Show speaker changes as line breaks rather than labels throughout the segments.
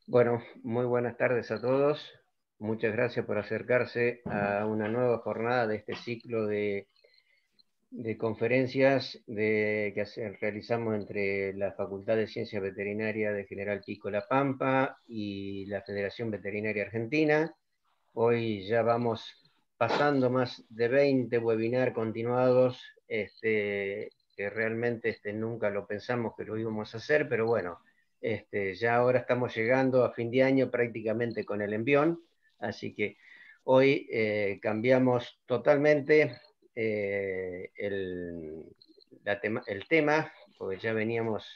Bueno, muy buenas tardes a todos. Muchas gracias por acercarse a una nueva jornada de este ciclo de conferencias que realizamos entre la Facultad de Ciencias Veterinarias de General Pico La Pampa y la Federación Veterinaria Argentina. Hoy ya vamos pasando más de 20 webinars continuados, que realmente nunca lo pensamos que lo íbamos a hacer, pero bueno, ya ahora estamos llegando a fin de año prácticamente con el envión, así que hoy cambiamos totalmente el tema, porque ya veníamos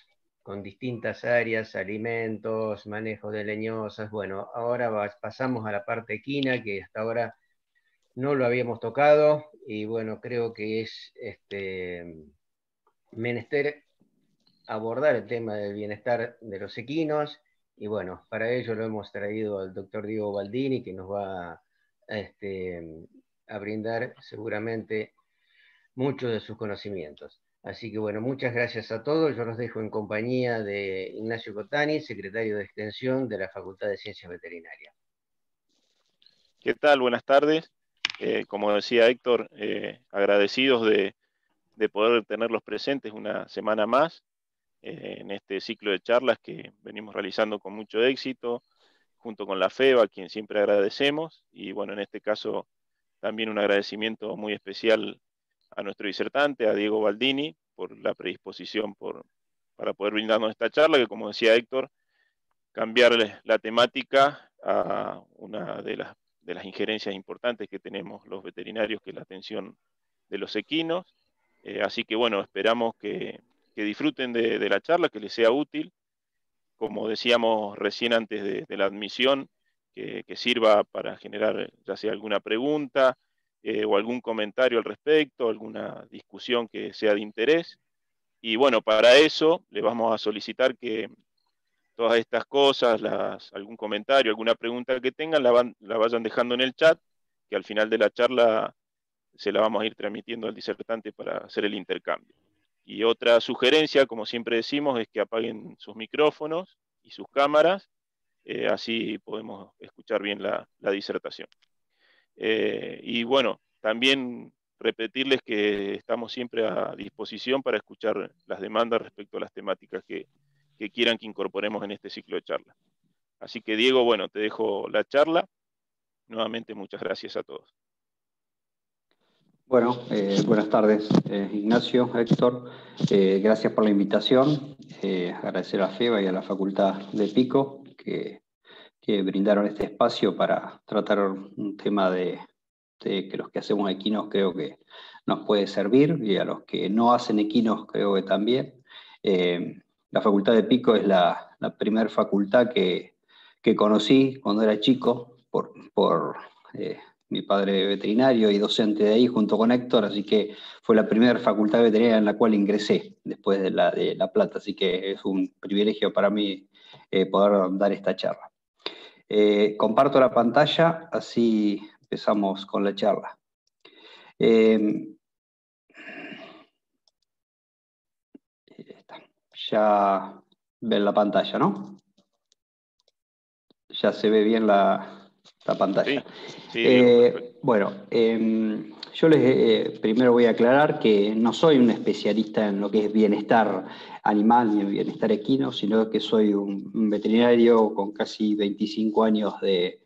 con distintas áreas, alimentos, manejo de leñosas. Bueno, ahora pasamos a la parte equina, que hasta ahora no lo habíamos tocado, y bueno, creo que es menester abordar el tema del bienestar de los equinos, y bueno, para ello lo hemos traído al doctor Diego Baldini, que nos va a brindar seguramente muchos de sus conocimientos. Así que bueno, muchas gracias a todos. Yo los dejo en compañía de Ignacio Cotani, secretario de Extensión de la Facultad de Ciencias Veterinarias.
¿Qué tal? Buenas tardes. Como decía Héctor, agradecidos de poder tenerlos presentes una semana más en este ciclo de charlas que venimos realizando con mucho éxito, junto con la FEBA, a quien siempre agradecemos, y bueno, en este caso también un agradecimiento muy especial a nuestro disertante, a Diego Baldini, por la predisposición para poder brindarnos esta charla, que como decía Héctor, cambiar la temática a una de las injerencias importantes que tenemos los veterinarios, que es la atención de los equinos. Así que bueno, esperamos que disfruten de la charla, que les sea útil. Como decíamos recién antes de la admisión, que sirva para generar ya sea alguna pregunta o algún comentario al respecto, alguna discusión que sea de interés. Y bueno, para eso le vamos a solicitar que todas estas cosas, algún comentario, alguna pregunta que tengan, la vayan dejando en el chat, que al final de la charla se la vamos a ir transmitiendo al disertante para hacer el intercambio. Y otra sugerencia, como siempre decimos, es que apaguen sus micrófonos y sus cámaras, así podemos escuchar bien la disertación. Y bueno, también repetirles que estamos siempre a disposición para escuchar las demandas respecto a las temáticas que quieran que incorporemos en este ciclo de charlas. Así que Diego, bueno, te dejo la charla. Nuevamente muchas gracias a todos.
Bueno, buenas tardes, Ignacio, Héctor. Gracias por la invitación. Agradecer a FEBA y a la Facultad de Pico que brindaron este espacio para tratar un tema de que los que hacemos equinos creo que nos puede servir, y a los que no hacen equinos creo que también. La Facultad de Pico es la primera facultad que conocí cuando era chico por mi padre veterinario y docente de ahí junto con Héctor, así que fue la primera facultad veterinaria en la cual ingresé después de La Plata, así que es un privilegio para mí poder dar esta charla. Comparto la pantalla, así empezamos con la charla. Ya ven la pantalla, ¿no? Ya se ve bien la pantalla.
Sí, Diego,
bueno, yo primero voy a aclarar que no soy un especialista en lo que es bienestar animal ni en bienestar equino, sino que soy un veterinario con casi 25 años de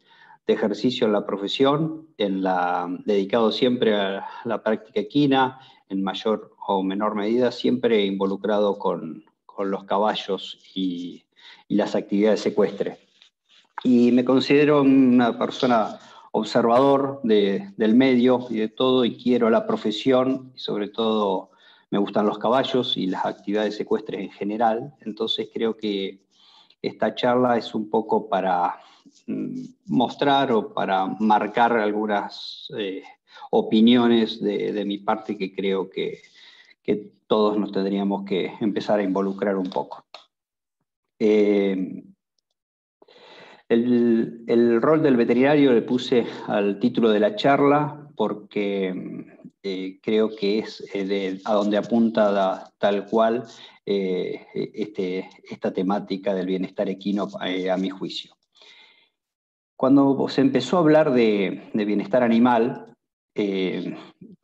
ejercicio en la profesión, dedicado siempre a la práctica equina, en mayor o menor medida, siempre involucrado con los caballos y las actividades secuestres. Y me considero una persona observador del medio y de todo, y quiero la profesión, y sobre todo me gustan los caballos y las actividades secuestres en general. Entonces creo que esta charla es un poco para mostrar o para marcar algunas opiniones de mi parte que creo que todos nos tendríamos que empezar a involucrar un poco. El rol del veterinario le puse al título de la charla, porque creo que es a donde apunta tal cual esta temática del bienestar equino a mi juicio. Cuando se empezó a hablar de bienestar animal,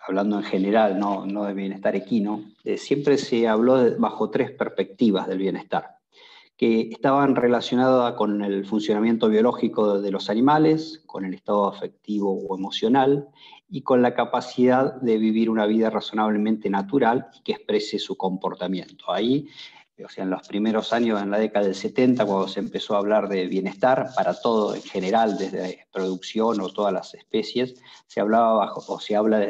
hablando en general, no de bienestar equino, siempre se habló bajo tres perspectivas del bienestar, que estaban relacionadas con el funcionamiento biológico de los animales, con el estado afectivo o emocional, y con la capacidad de vivir una vida razonablemente natural y que exprese su comportamiento. Ahí, o sea, en los primeros años, en la década del 70, cuando se empezó a hablar de bienestar para todo en general, desde producción o todas las especies, se hablaba se habla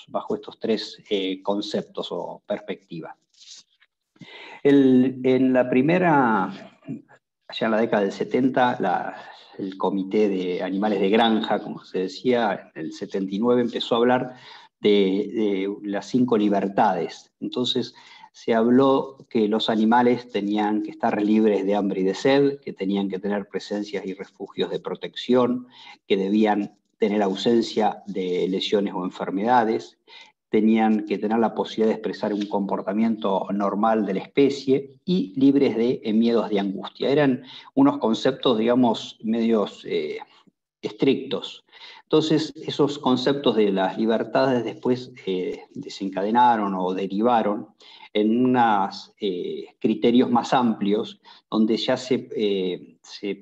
bajo estos tres conceptos o perspectivas. En la primera, allá en la década del 70, el Comité de Animales de Granja, como se decía, en el 79 empezó a hablar de las 5 libertades. Entonces se habló que los animales tenían que estar libres de hambre y de sed, que tenían que tener presencias y refugios de protección, que debían tener ausencia de lesiones o enfermedades, tenían que tener la posibilidad de expresar un comportamiento normal de la especie y libres de miedos de angustia. Eran unos conceptos, digamos, medios estrictos. Entonces, esos conceptos de las libertades después desencadenaron o derivaron en unos criterios más amplios, donde ya se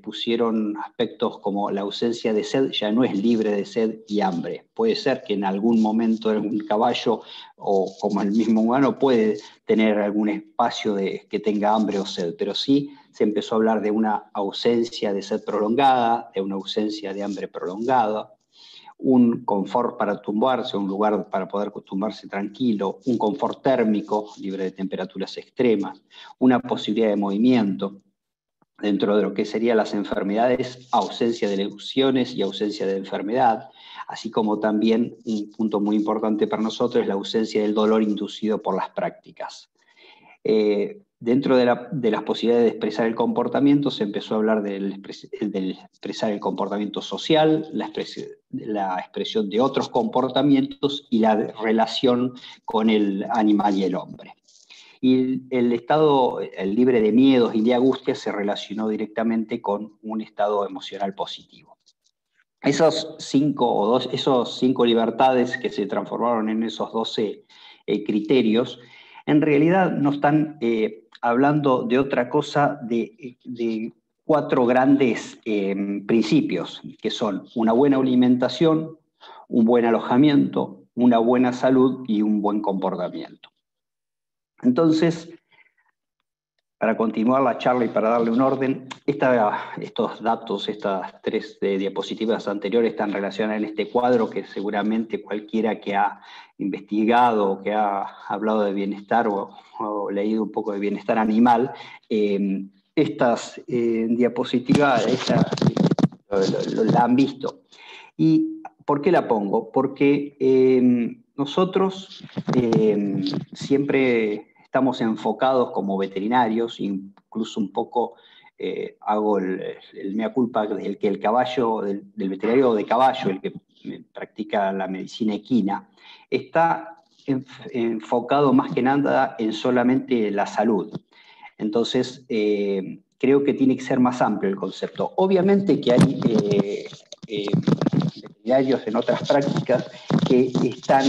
pusieron aspectos como la ausencia de sed, ya no es libre de sed y hambre. Puede ser que en algún momento un caballo, o como el mismo humano, puede tener algún espacio que tenga hambre o sed, pero sí se empezó a hablar de una ausencia de sed prolongada, de una ausencia de hambre prolongada, un confort para tumbarse, un lugar para poder tumbarse tranquilo, un confort térmico libre de temperaturas extremas, una posibilidad de movimiento. Dentro de lo que serían las enfermedades, ausencia de lesiones y ausencia de enfermedad, así como también un punto muy importante para nosotros es la ausencia del dolor inducido por las prácticas. Dentro de las posibilidades de expresar el comportamiento, se empezó a hablar del expresar el comportamiento social, la expresión de otros comportamientos y la relación con el animal y el hombre. Y el estado libre de miedos y de angustia se relacionó directamente con un estado emocional positivo. Esos cinco libertades que se transformaron en esos 12 criterios, en realidad no están hablando de otra cosa de 4 grandes principios, que son una buena alimentación, un buen alojamiento, una buena salud y un buen comportamiento. Entonces, para continuar la charla y para darle un orden, estos datos, estas 3 diapositivas anteriores están relacionadas en este cuadro que seguramente cualquiera que ha investigado o que ha hablado de bienestar o leído un poco de bienestar animal, estas diapositivas la han visto. ¿Y por qué la pongo? Porque nosotros siempre estamos enfocados como veterinarios, incluso un poco hago el mea culpa del que el caballo, del veterinario de caballo, el que practica la medicina equina, está enfocado más que nada en solamente la salud. Entonces, creo que tiene que ser más amplio el concepto. Obviamente que hay veterinarios en otras prácticas que están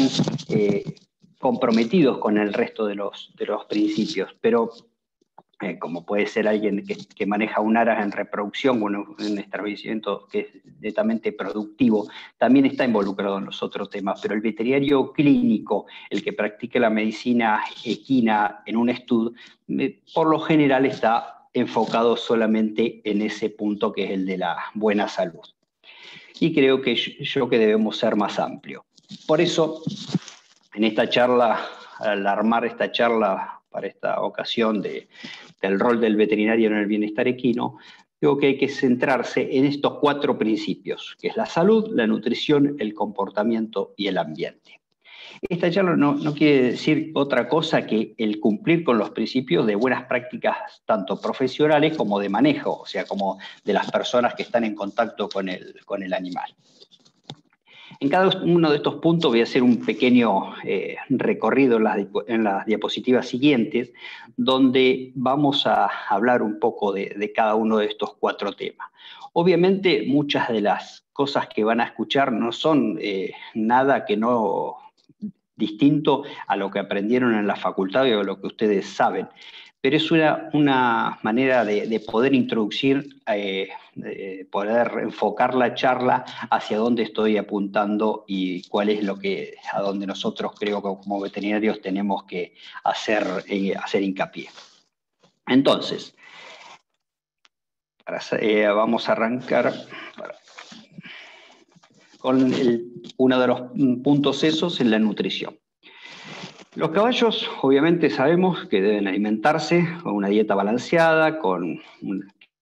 comprometidos con el resto de los principios, pero como puede ser alguien que maneja un aras en reproducción, un establecimiento que es netamente productivo, también está involucrado en los otros temas, pero el veterinario clínico, el que practique la medicina equina en un estudio, por lo general está enfocado solamente en ese punto que es el de la buena salud. Y creo que que debemos ser más amplios. Por eso, en esta charla, al armar esta charla para esta ocasión del rol del veterinario en el bienestar equino, creo que hay que centrarse en estos 4 principios, que es la salud, la nutrición, el comportamiento y el ambiente. Esta charla no quiere decir otra cosa que el cumplir con los principios de buenas prácticas, tanto profesionales como de manejo, o sea, como de las personas que están en contacto con el animal. En cada uno de estos puntos voy a hacer un pequeño recorrido en las diapositivas siguientes, donde vamos a hablar un poco de cada uno de estos 4 temas. Obviamente, muchas de las cosas que van a escuchar no son nada que no distinto a lo que aprendieron en la facultad o a lo que ustedes saben, pero es una manera de poder introducir, poder enfocar la charla hacia dónde estoy apuntando y cuál es a donde nosotros creo que como veterinarios tenemos que hacer hincapié. Entonces, vamos a arrancar con uno de los puntos esos en la nutrición. Los caballos, obviamente, sabemos que deben alimentarse con una dieta balanceada,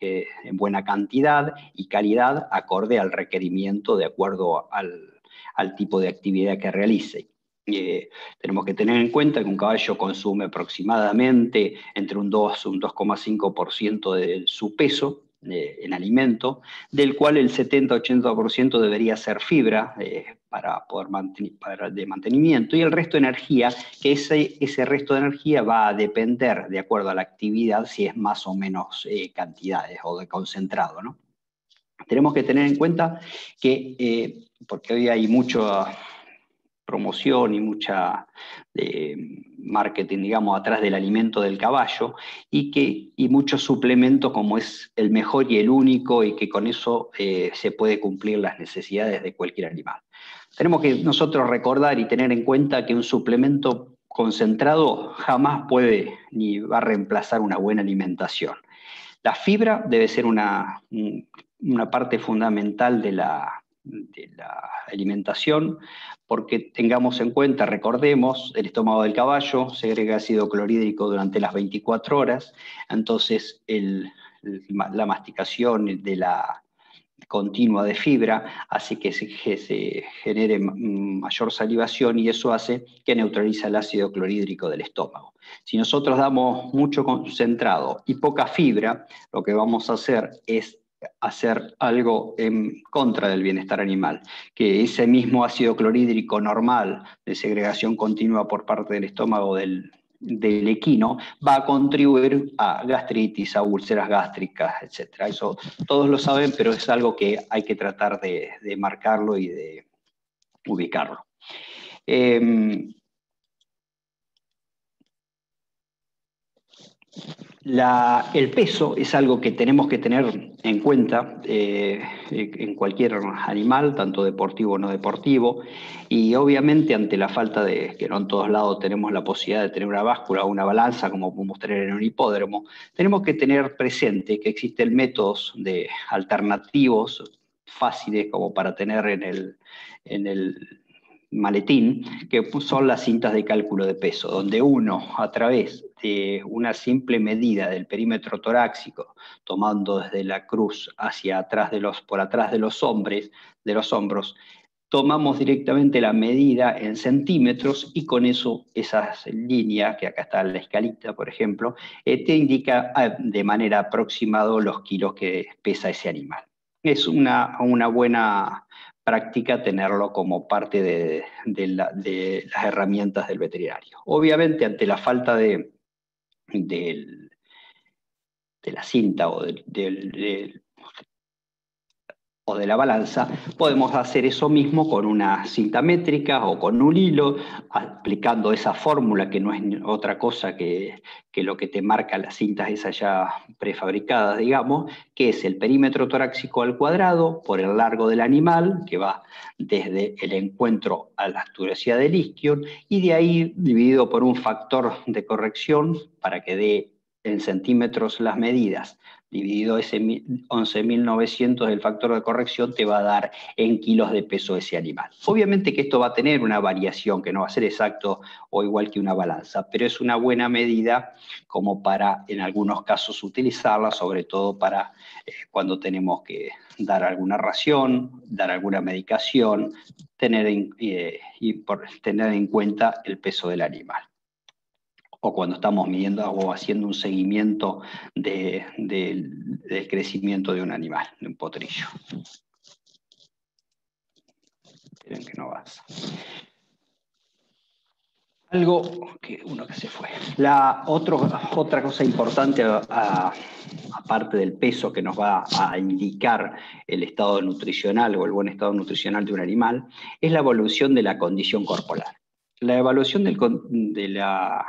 en buena cantidad y calidad, acorde al requerimiento de acuerdo al tipo de actividad que realice. Tenemos que tener en cuenta que un caballo consume aproximadamente entre un 2 y un 2,5% de su peso en alimento, del cual el 70-80% debería ser fibra de mantenimiento, y el resto de energía, que ese resto de energía va a depender de acuerdo a la actividad, si es más o menos cantidades o de concentrado, ¿no? Tenemos que tener en cuenta que, porque hoy hay mucha promoción y mucha marketing, digamos, atrás del alimento del caballo, y muchos suplementos como es el mejor y el único, y que con eso se puede cumplir las necesidades de cualquier animal. Tenemos que nosotros recordar y tener en cuenta que un suplemento concentrado jamás puede ni va a reemplazar una buena alimentación. La fibra debe ser una parte fundamental de la alimentación, porque tengamos en cuenta, recordemos, el estómago del caballo segrega ácido clorhídrico durante las 24 horas, entonces la masticación de la continua de fibra hace que se genere mayor salivación, y eso hace que neutraliza el ácido clorhídrico del estómago. Si nosotros damos mucho concentrado y poca fibra, lo que vamos a hacer es hacer algo en contra del bienestar animal, que ese mismo ácido clorhídrico normal de segregación continua por parte del estómago del equino va a contribuir a gastritis, a úlceras gástricas, etc. Eso todos lo saben, pero es algo que hay que tratar de marcarlo y de ubicarlo. El peso es algo que tenemos que tener en cuenta en cualquier animal, tanto deportivo o no deportivo, y obviamente ante la falta de que no en todos lados tenemos la posibilidad de tener una báscula o una balanza como podemos tener en un hipódromo, tenemos que tener presente que existen métodos alternativos fáciles como para tener en el maletín, que son las cintas de cálculo de peso, donde uno, a través de una simple medida del perímetro torácico, tomando desde la cruz hacia atrás por atrás de los hombros, tomamos directamente la medida en centímetros, y con eso esas líneas, que acá está la escalita, por ejemplo, te indica de manera aproximada los kilos que pesa ese animal. Es una buena práctica tenerlo como parte de las herramientas del veterinario. Obviamente, ante la falta de la cinta o de la balanza, podemos hacer eso mismo con una cinta métrica o con un hilo, aplicando esa fórmula que no es otra cosa que lo que te marca las cintas esas ya prefabricadas, digamos, que es el perímetro torácico al cuadrado por el largo del animal, que va desde el encuentro a la altura del isquion, y de ahí dividido por un factor de corrección para que dé en centímetros las medidas, dividido ese 11.900 del factor de corrección, te va a dar en kilos de peso ese animal. Obviamente que esto va a tener una variación, que no va a ser exacto o igual que una balanza, pero es una buena medida como para, en algunos casos, utilizarla, sobre todo para cuando tenemos que dar alguna ración, dar alguna medicación, tener en cuenta el peso del animal, o cuando estamos midiendo o haciendo un seguimiento del crecimiento de un animal, de un potrillo. Esperen que no avanza. Algo que uno que se fue. Otra cosa importante, aparte del peso que nos va a indicar el estado nutricional o el buen estado nutricional de un animal, es la evaluación de la condición corporal. La evaluación de la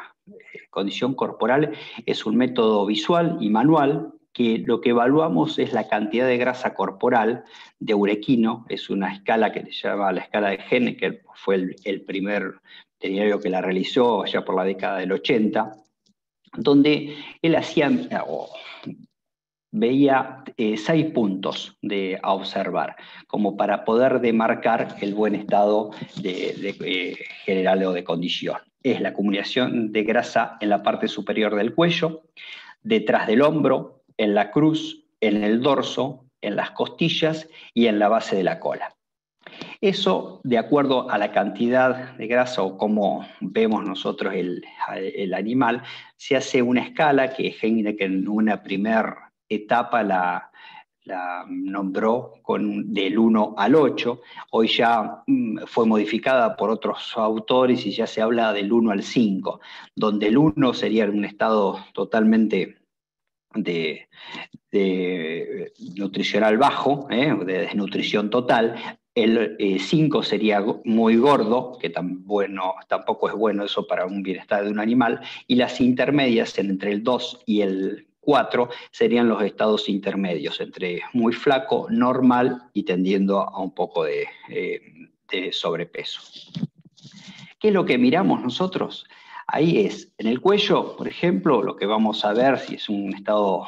condición corporal es un método visual y manual que lo que evaluamos es la cantidad de grasa corporal de Urequino. Es una escala que se llama la escala de Gene, que fue el primer veterinario que la realizó allá por la década del 80, donde él veía 6 puntos a observar, como para poder demarcar el buen estado general o de condición. Es la acumulación de grasa en la parte superior del cuello, detrás del hombro, en la cruz, en el dorso, en las costillas y en la base de la cola. Eso, de acuerdo a la cantidad de grasa o cómo vemos nosotros el animal, se hace una escala que Heineken en una primera etapa la nombró del 1 al 8. Hoy ya fue modificada por otros autores y ya se habla del 1 al 5, donde el 1 sería un estado totalmente de nutricional bajo, de desnutrición total. El 5 sería muy gordo, que tampoco es bueno eso para un bienestar de un animal, y las intermedias entre el 2 y el 4 serían los estados intermedios, entre muy flaco, normal y tendiendo a un poco de sobrepeso. ¿Qué es lo que miramos nosotros? Ahí es, en el cuello, por ejemplo, lo que vamos a ver si es un estado,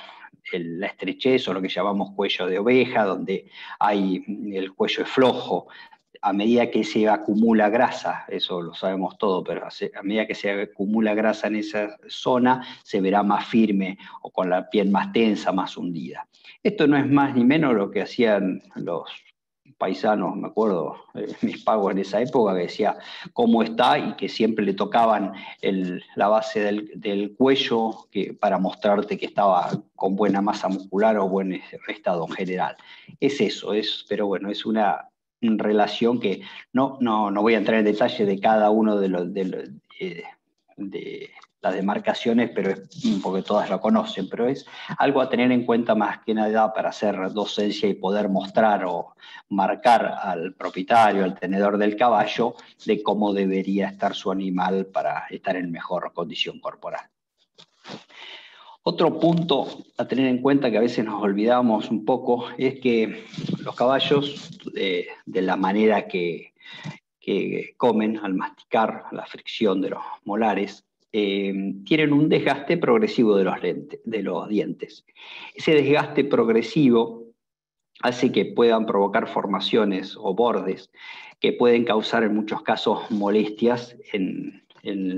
la estrechez o lo que llamamos cuello de oveja, donde el cuello es flojo. A medida que se acumula grasa, eso lo sabemos todo, pero a medida que se acumula grasa en esa zona, se verá más firme o con la piel más tensa, más hundida. Esto no es más ni menos lo que hacían los paisanos, me acuerdo, mis pagos en esa época, que decía cómo está y que siempre le tocaban la base del cuello para mostrarte que estaba con buena masa muscular o buen estado en general. Es eso, pero bueno, es una relación que no voy a entrar en detalle de cada uno de las demarcaciones, pero porque todas lo conocen, pero es algo a tener en cuenta más que nada para hacer docencia y poder mostrar o marcar al propietario, al tenedor del caballo, de cómo debería estar su animal para estar en mejor condición corporal. Otro punto a tener en cuenta que a veces nos olvidamos un poco es que los caballos, de la manera que comen al masticar, la fricción de los molares, tienen un desgaste progresivo de los dientes. Ese desgaste progresivo hace que puedan provocar formaciones o bordes que pueden causar en muchos casos molestias en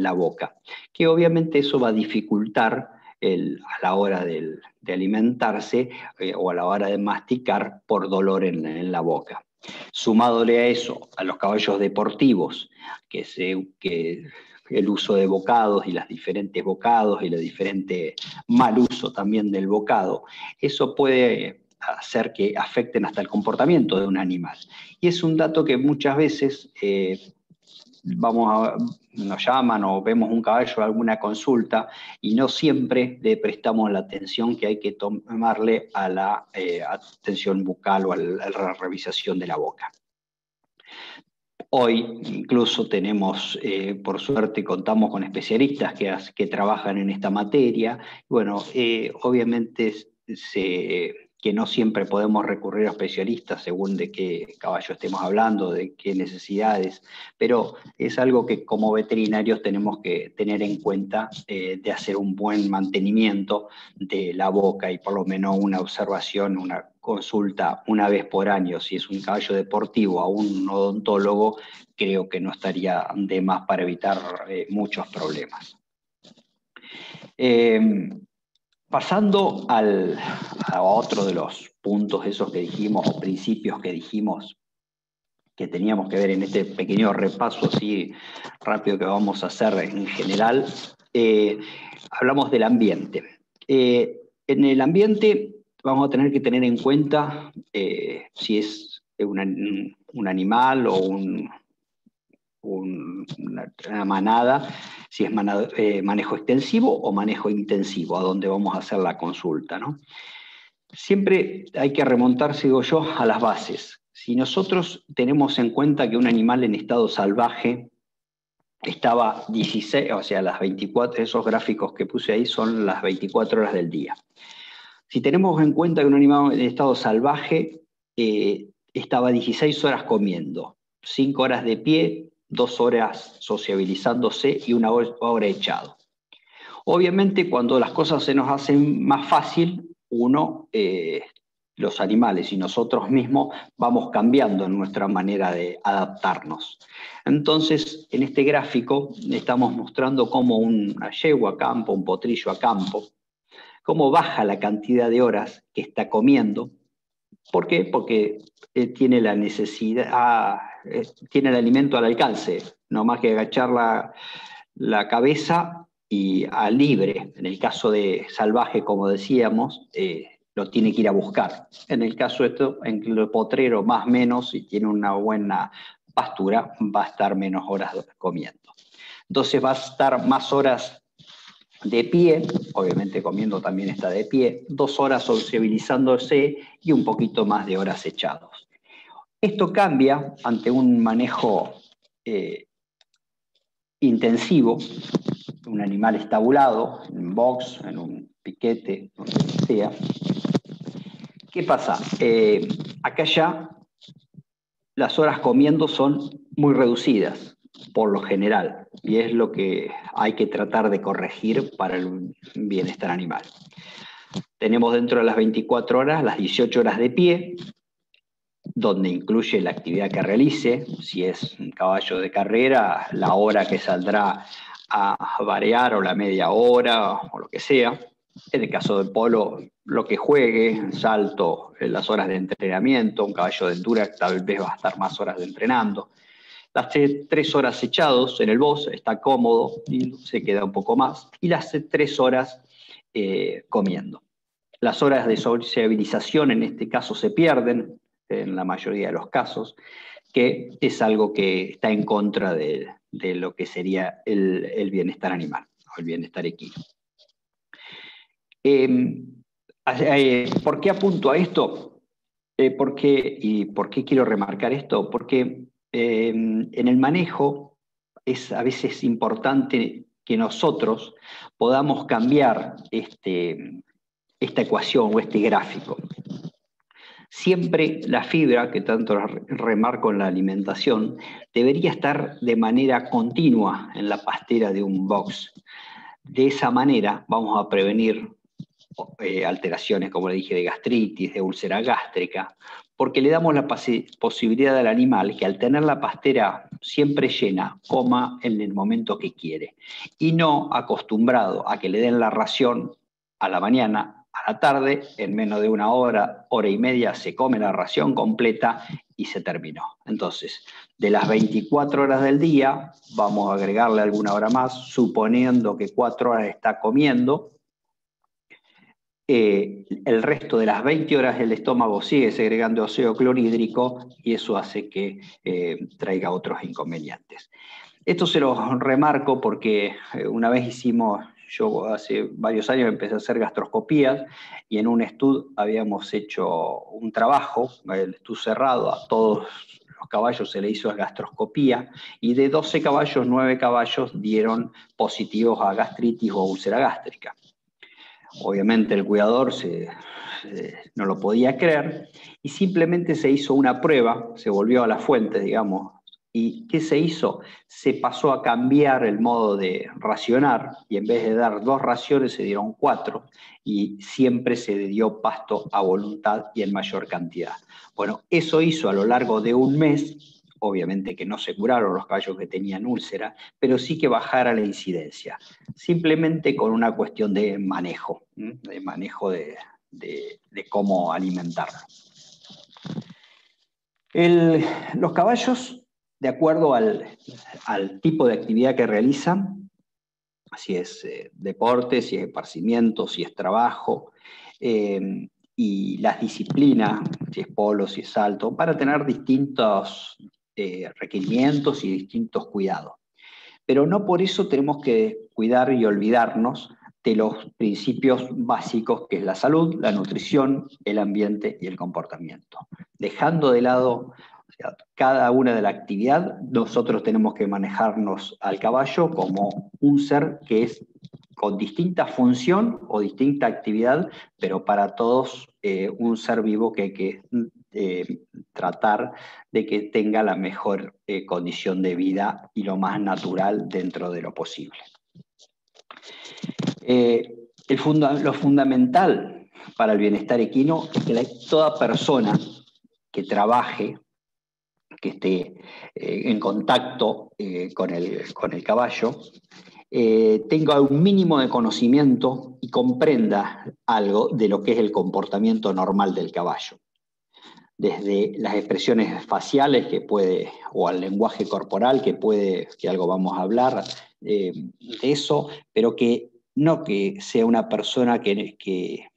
la boca, que obviamente eso va a dificultar a la hora de alimentarse o a la hora de masticar por dolor en la boca. Sumadole a eso, a los caballos deportivos, que el uso de bocados y los diferentes bocados y el diferente mal uso también del bocado, eso puede hacer que afecten hasta el comportamiento de un animal. Y es un dato que muchas veces nos llaman o vemos un caballo en alguna consulta y no siempre le prestamos la atención que hay que tomarle a la atención bucal o a la revisación de la boca. Hoy incluso tenemos, por suerte, contamos con especialistas que trabajan en esta materia. Bueno, obviamente que no siempre podemos recurrir a especialistas según de qué caballo estemos hablando, de qué necesidades, pero es algo que como veterinarios tenemos que tener en cuenta de hacer un buen mantenimiento de la boca y por lo menos una observación, una consulta una vez por año. Si es un caballo deportivo a un odontólogo, creo que no estaría de más para evitar muchos problemas. Pasando a otro de los puntos esos que dijimos, o principios que dijimos que teníamos que ver en este pequeño repaso así rápido que vamos a hacer en general, hablamos del ambiente. En el ambiente vamos a tener que tener en cuenta si es un animal o una manada, si es manejo extensivo o manejo intensivo, a donde vamos a hacer la consulta, ¿no? Siempre hay que remontarse, digo yo, a las bases. Si nosotros tenemos en cuenta que un animal en estado salvaje estaba 16, o sea, las 24, esos gráficos que puse ahí son las 24 horas del día. Si tenemos en cuenta que un animal en estado salvaje estaba 16 horas comiendo, 5 horas de pie, 2 horas sociabilizándose y 1 hora echado. Obviamente, cuando las cosas se nos hacen más fácil, los animales y nosotros mismos vamos cambiando en nuestra manera de adaptarnos. Entonces, en este gráfico estamos mostrando cómo una yegua a campo, un potrillo a campo, cómo baja la cantidad de horas que está comiendo. ¿Por qué? Porque tiene la necesidad, tiene el alimento al alcance, no más que agachar la cabeza y a libre. En el caso de salvaje, como decíamos, lo tiene que ir a buscar. En el caso de esto, en el potrero más o menos, si tiene una buena pastura, va a estar menos horas comiendo. Entonces va a estar más horas de pie, obviamente comiendo también está de pie, 2 horas sociabilizándose y un poquito más de horas echados. Esto cambia ante un manejo intensivo, un animal estabulado, en un box, en un piquete, donde sea. ¿Qué pasa? Acá ya las horas comiendo son muy reducidas, por lo general, y es lo que hay que tratar de corregir para el bienestar animal. Tenemos dentro de las 24 horas las 18 horas de pie, donde incluye la actividad que realice. Si es un caballo de carrera, la hora que saldrá a variar o la media hora o lo que sea. En el caso del polo, lo que juegue, salto, las horas de entrenamiento. Un caballo de endurance tal vez va a estar más horas de entrenando. Las 3 horas echados en el box, está cómodo y se queda un poco más. Y las 3 horas comiendo. Las horas de sociabilización en este caso se pierden, en la mayoría de los casos, que es algo que está en contra de lo que sería el bienestar animal, o el bienestar equino. ¿Por qué apunto a esto? ¿Por qué quiero remarcar esto? Porque en el manejo es a veces importante que nosotros podamos cambiar esta ecuación o este gráfico. Siempre la fibra, que tanto remarco en la alimentación, debería estar de manera continua en la pastera de un box. De esa manera vamos a prevenir alteraciones, como le dije, de gastritis, de úlcera gástrica, porque le damos la posibilidad al animal que al tener la pastera siempre llena, coma en el momento que quiere, y no acostumbrado a que le den la ración a la mañana, a la tarde, en menos de 1 hora, hora y media, se come la ración completa y se terminó. Entonces, de las 24 horas del día, vamos a agregarle alguna hora más, suponiendo que 4 horas está comiendo. El resto de las 20 horas el estómago sigue segregando óxido clorhídrico y eso hace que traiga otros inconvenientes. Esto se lo remarco porque una vez yo hace varios años empecé a hacer gastroscopías y en un estudio habíamos hecho un trabajo, el estudio cerrado, a todos los caballos se le hizo gastroscopía y de 12 caballos, 9 caballos dieron positivos a gastritis o úlcera gástrica. Obviamente el cuidador no lo podía creer y simplemente se hizo una prueba, se volvió a la fuente, digamos. ¿Y qué se hizo? Se pasó a cambiar el modo de racionar y en vez de dar 2 raciones se dieron 4 y siempre se dio pasto a voluntad y en mayor cantidad. Bueno, eso hizo a lo largo de un mes, obviamente que no se curaron los caballos que tenían úlcera, pero sí que bajara la incidencia, simplemente con una cuestión de manejo de cómo alimentarlo. Los caballos, de acuerdo al tipo de actividad que realizan, si es deporte, si es esparcimiento, si es trabajo, y las disciplinas, si es polo, si es salto, van a tener distintos requerimientos y distintos cuidados. Pero no por eso tenemos que cuidar y olvidarnos de los principios básicos, que es la salud, la nutrición, el ambiente y el comportamiento. Dejando de lado cada una de la actividad, nosotros tenemos que manejarnos al caballo como un ser que es con distinta función o distinta actividad, pero para todos un ser vivo que hay que tratar de que tenga la mejor condición de vida y lo más natural dentro de lo posible. Lo fundamental para el bienestar equino es que toda persona que trabaje, que esté en contacto con el caballo, tenga un mínimo de conocimiento y comprenda algo de lo que es el comportamiento normal del caballo. Desde las expresiones faciales que puede, o al lenguaje corporal que algo vamos a hablar de eso, pero que no que sea una persona el que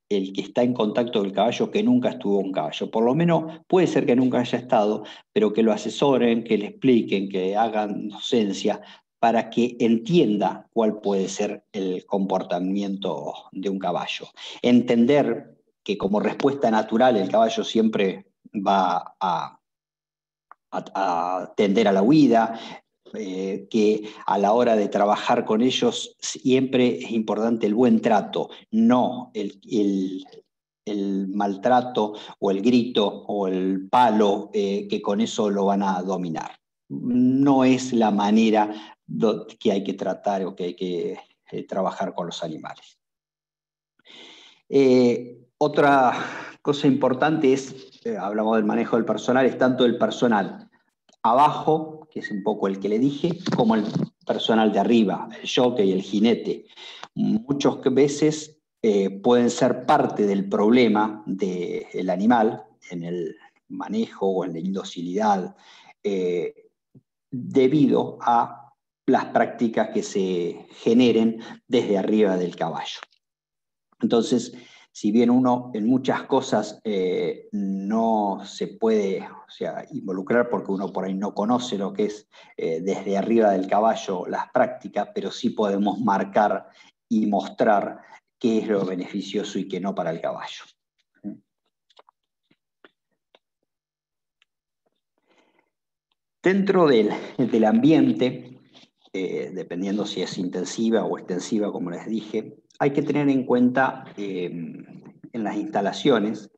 está en contacto con el caballo que nunca estuvo en un caballo. Por lo menos puede ser que nunca haya estado, pero que lo asesoren, que le expliquen, que hagan docencia para que entienda cuál puede ser el comportamiento de un caballo. Entender que como respuesta natural el caballo siempre va a tender a la huida, que a la hora de trabajar con ellos siempre es importante el buen trato, no el maltrato o el grito o el palo, que con eso lo van a dominar. No es la manera que hay que tratar o que hay que trabajar con los animales. Otra cosa importante es, hablamos del manejo del personal, es tanto el personal abajo, que es un poco el que le dije, como el personal de arriba, el jockey y el jinete. Muchas veces pueden ser parte del problema del animal en el manejo o en la indocilidad, debido a las prácticas que se generen desde arriba del caballo. Entonces, si bien uno en muchas cosas no se puede involucrar porque uno por ahí no conoce lo que es desde arriba del caballo las prácticas, pero sí podemos marcar y mostrar qué es lo beneficioso y qué no para el caballo. Dentro del ambiente, dependiendo si es intensiva o extensiva, como les dije, hay que tener en cuenta en las instalaciones,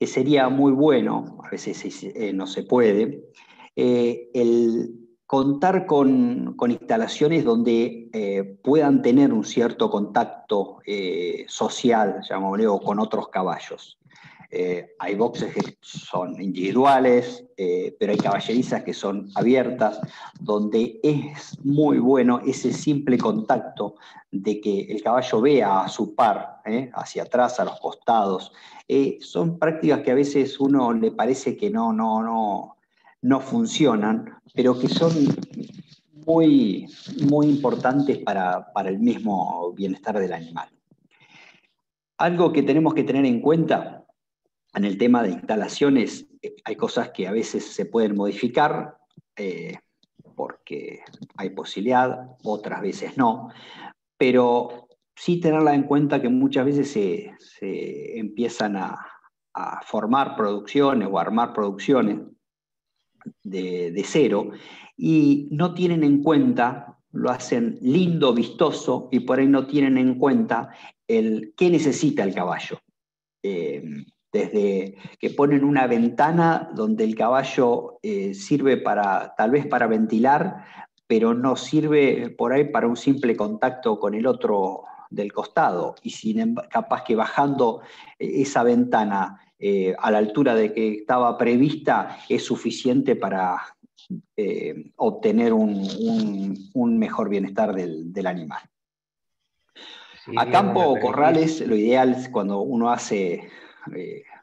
que sería muy bueno, a veces no se puede, el contar con instalaciones donde puedan tener un cierto contacto social, llamémosle, o con otros caballos. Hay boxes que son individuales, pero hay caballerizas que son abiertas, donde es muy bueno ese simple contacto de que el caballo vea a su par, hacia atrás, a los costados. Son prácticas que a veces uno le parece que no funcionan, pero que son muy, muy importantes para el mismo bienestar del animal. Algo que tenemos que tener en cuenta en el tema de instalaciones, hay cosas que a veces se pueden modificar porque hay posibilidad, otras veces no, pero sí tenerla en cuenta que muchas veces se empiezan a formar producciones o a armar producciones de cero y no tienen en cuenta, lo hacen lindo, vistoso, y por ahí no tienen en cuenta qué necesita el caballo. Desde que ponen una ventana donde el caballo sirve tal vez para ventilar, pero no sirve por ahí para un simple contacto con el otro del costado, y capaz que bajando esa ventana a la altura de que estaba prevista es suficiente para obtener un mejor bienestar del animal. Sí, a campo o corrales, lo ideal es cuando uno hace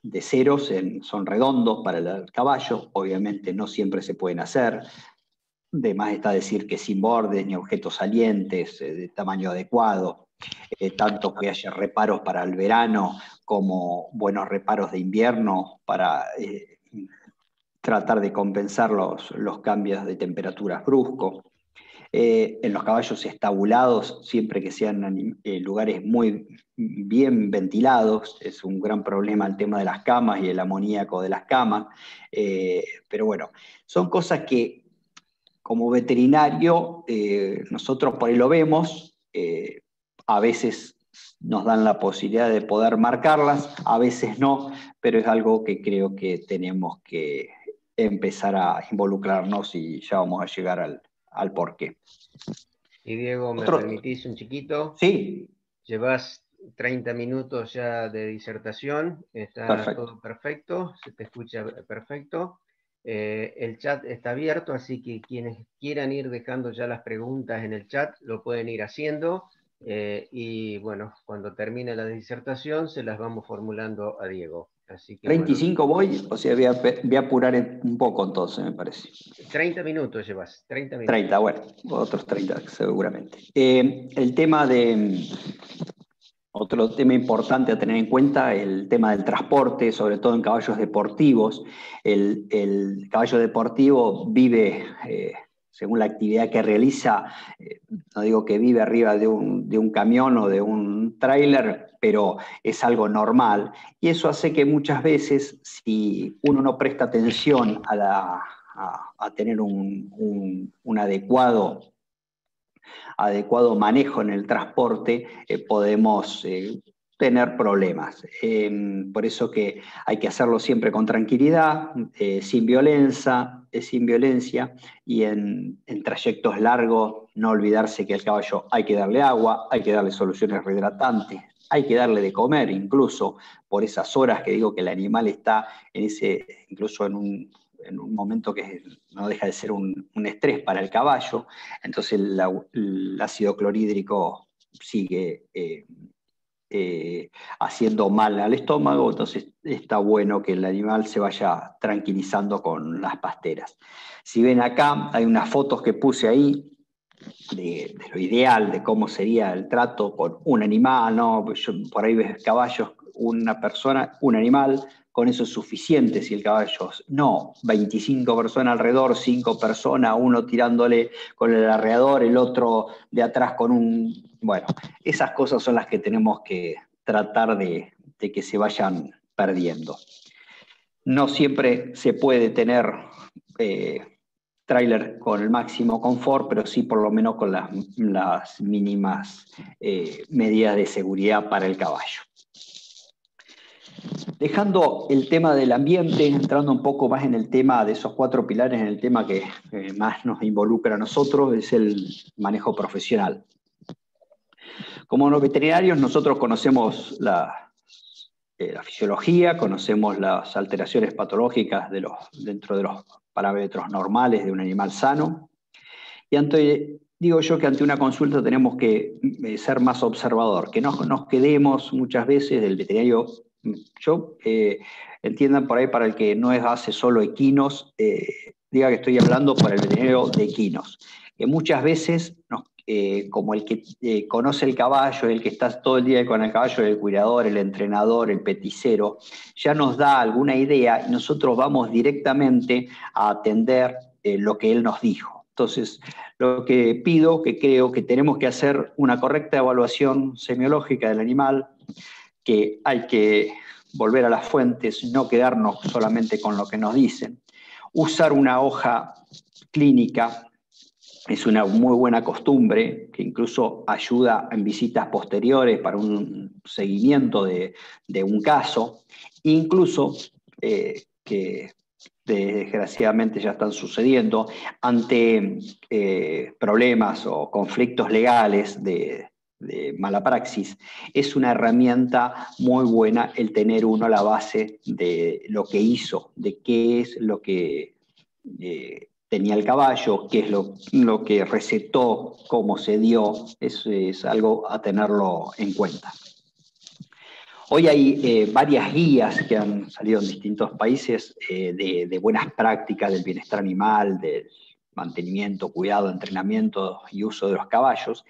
de ceros, son redondos para el caballo, obviamente no siempre se pueden hacer. De más está decir que sin bordes ni objetos salientes, de tamaño adecuado. tanto que haya reparos para el verano como buenos reparos de invierno para tratar de compensar los cambios de temperaturas bruscos. En los caballos estabulados, siempre que sean lugares muy bien ventilados, es un gran problema el tema de las camas y el amoníaco de las camas, pero bueno, son cosas que como veterinario nosotros por ahí lo vemos, a veces nos dan la posibilidad de poder marcarlas, a veces no, pero es algo que creo que tenemos que empezar a involucrarnos y ya vamos a llegar al porqué.
Y Diego, ¿me permitís un chiquito?
Sí.
Llevas 30 minutos ya de disertación, está
perfecto.
Todo perfecto, se te escucha perfecto. El chat está abierto, así que quienes quieran ir dejando ya las preguntas en el chat lo pueden ir haciendo. Y bueno, cuando termine la disertación se las vamos formulando a Diego. Así que,
35 bueno, voy, o sea, voy a apurar un poco entonces, me parece.
30 minutos llevas, 30 minutos.
30, bueno, otros 30 seguramente. Otro tema importante a tener en cuenta, el tema del transporte, sobre todo en caballos deportivos. El caballo deportivo vive, según la actividad que realiza, no digo que vive arriba de un camión o de un tráiler, pero es algo normal. Y eso hace que muchas veces, si uno no presta atención a tener un adecuado manejo en el transporte, podemos tener problemas. Por eso que hay que hacerlo siempre con tranquilidad, sin violencia, y en trayectos largos no olvidarse que al caballo hay que darle agua, hay que darle soluciones rehidratantes, hay que darle de comer, incluso por esas horas que digo que el animal está incluso en un momento que no deja de ser un estrés para el caballo, entonces el ácido clorhídrico sigue haciendo mal al estómago, entonces está bueno que el animal se vaya tranquilizando con las pasteras. Si ven acá, hay unas fotos que puse ahí de lo ideal, de cómo sería el trato con un animal, ¿no? Por ahí ves caballos, una persona, un animal, con eso es suficiente. Si el caballo no, 25 personas alrededor, 5 personas, uno tirándole con el arreador, el otro de atrás con un... Bueno, esas cosas son las que tenemos que tratar de que se vayan perdiendo. No siempre se puede tener tráiler con el máximo confort, pero sí por lo menos con las mínimas medidas de seguridad para el caballo. Dejando el tema del ambiente, entrando un poco más en el tema de esos 4 pilares, en el tema que más nos involucra a nosotros, es el manejo profesional. Como los veterinarios, nosotros conocemos la fisiología, conocemos las alteraciones patológicas dentro de los parámetros normales de un animal sano, y digo yo que ante una consulta tenemos que ser más observador, que no nos quedemos muchas veces del veterinario. Yo, entiendan por ahí, para el que no hace solo equinos, diga que estoy hablando para el veterinario de equinos, que muchas veces, como el que conoce el caballo, el que está todo el día con el caballo, el cuidador, el entrenador, el peticero, ya nos da alguna idea y nosotros vamos directamente a atender lo que él nos dijo. Entonces, lo que pido, que creo que tenemos que hacer una correcta evaluación semiológica del animal, que hay que volver a las fuentes, no quedarnos solamente con lo que nos dicen. Usar una hoja clínica es una muy buena costumbre, que incluso ayuda en visitas posteriores para un seguimiento de un caso, incluso que desgraciadamente ya están sucediendo, ante problemas o conflictos legales de mala praxis, es una herramienta muy buena el tener uno la base de lo que hizo, de qué es lo que tenía el caballo, qué es lo que recetó, cómo se dio. Eso es algo a tenerlo en cuenta. Hoy hay varias guías que han salido en distintos países de buenas prácticas del bienestar animal, del mantenimiento, cuidado, entrenamiento y uso de los caballos,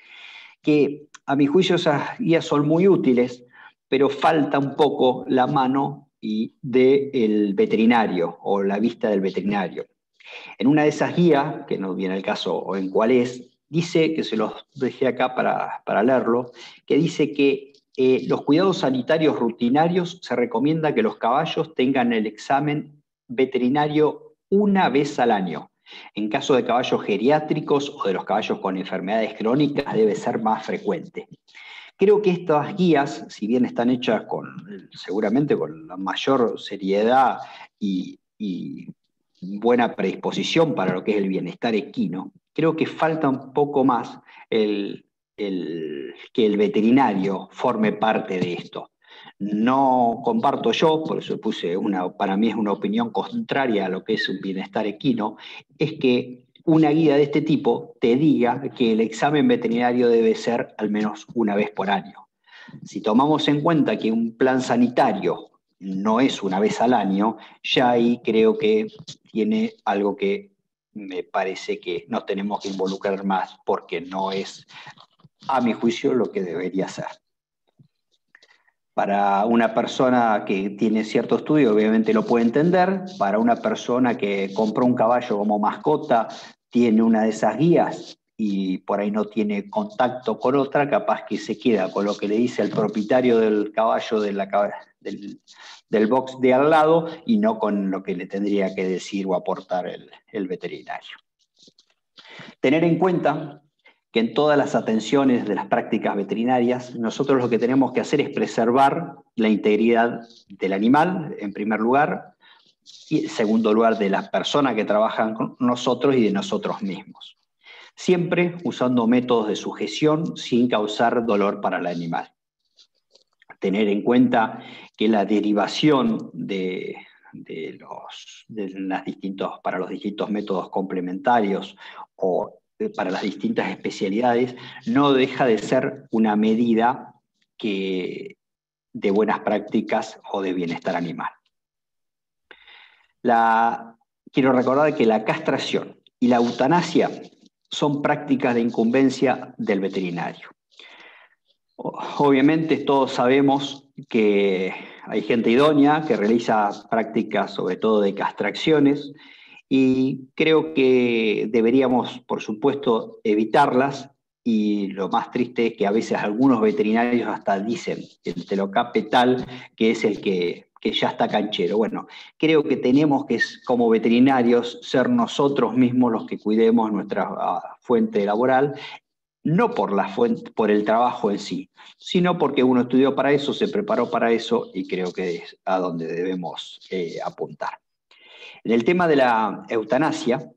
que a mi juicio esas guías son muy útiles, pero falta un poco la mano del veterinario o la vista del veterinario. En una de esas guías, que no viene el caso o en cuál es, dice, que se los dejé acá para leerlo, que dice que los cuidados sanitarios rutinarios se recomienda que los caballos tengan el examen veterinario una vez al año. En caso de caballos geriátricos o de los caballos con enfermedades crónicas debe ser más frecuente. Creo que estas guías, si bien están hechas seguramente con la mayor seriedad y buena predisposición para lo que es el bienestar equino, creo que falta un poco más que el veterinario forme parte de esto. No comparto yo, por eso puse para mí es una opinión contraria a lo que es un bienestar equino, es que una guía de este tipo te diga que el examen veterinario debe ser al menos una vez por año. Si tomamos en cuenta que un plan sanitario no es una vez al año, ya ahí creo que tiene algo que me parece que nos tenemos que involucrar más porque no es, a mi juicio, lo que debería ser. Para una persona que tiene cierto estudio, obviamente lo puede entender. Para una persona que compró un caballo como mascota, tiene una de esas guías y por ahí no tiene contacto con otra, capaz que se queda con lo que le dice el propietario del caballo del box de al lado y no con lo que le tendría que decir o aportar el veterinario. Tener en cuenta que en todas las atenciones de las prácticas veterinarias, nosotros lo que tenemos que hacer es preservar la integridad del animal, en primer lugar, y en segundo lugar de las personas que trabajan con nosotros y de nosotros mismos. Siempre usando métodos de sujeción sin causar dolor para el animal. Tener en cuenta que la derivación para los distintos métodos complementarios o para las distintas especialidades no deja de ser una medida de buenas prácticas o de bienestar animal. Quiero recordar que la castración y la eutanasia son prácticas de incumbencia del veterinario. Obviamente todos sabemos que hay gente idónea que realiza prácticas sobre todo de castraciones y creo que deberíamos, por supuesto, evitarlas y lo más triste es que a veces algunos veterinarios hasta dicen que el telocapetal que es el que ya está canchero. Bueno, creo que tenemos que, como veterinarios, ser nosotros mismos los que cuidemos nuestra fuente laboral, no por el trabajo en sí, sino porque uno estudió para eso, se preparó para eso y creo que es a donde debemos apuntar. En el tema de la eutanasia,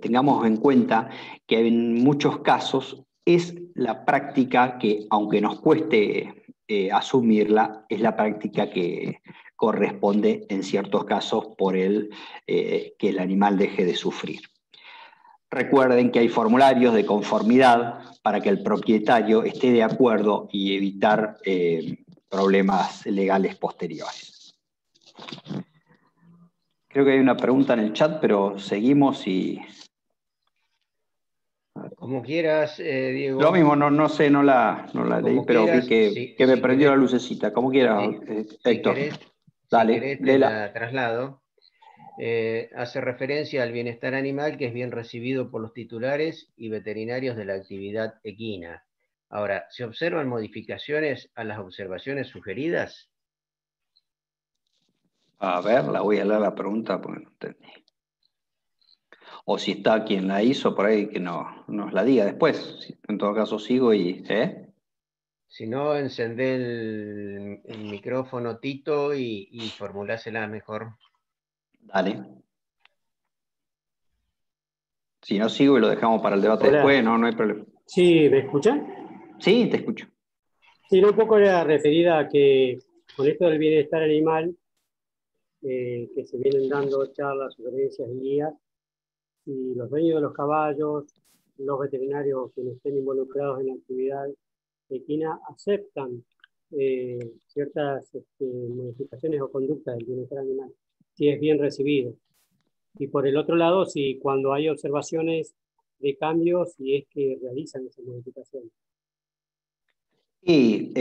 tengamos en cuenta que en muchos casos es la práctica que, aunque nos cueste asumirla, es la práctica que corresponde en ciertos casos por que el animal deje de sufrir. Recuerden que hay formularios de conformidad para que el propietario esté de acuerdo y evitar problemas legales posteriores. Creo que hay una pregunta en el chat, pero seguimos y...
Como quieras, Diego.
Lo mismo, no sé, no la leí, pero vi que me prendió la lucecita. Como quieras, Héctor. Dale,
si querés, te la traslado. Hace referencia al bienestar animal que es bien recibido por los titulares y veterinarios de la actividad equina. Ahora, ¿se observan modificaciones a las observaciones sugeridas?
A ver, la voy a leer la pregunta porque no entendí. O si está quien la hizo por ahí, que nos la diga después. En todo caso sigo y...
Si no, encendé el micrófono, Tito, y formulásela mejor.
Dale. Si no, sigo y lo dejamos para el debate.
Hola.
Después, no hay problema.
Sí, ¿me escuchan?
Sí, te escucho.
Sí, un poco era referida a que con esto del bienestar animal, que se vienen dando charlas, sugerencias y guías, y los dueños de los caballos, los veterinarios que estén involucrados en la actividad equina aceptan ciertas modificaciones o conductas del bienestar animal, si es bien recibido. Y por el otro lado, si cuando hay observaciones de cambio si es que realizan esas modificaciones.
Y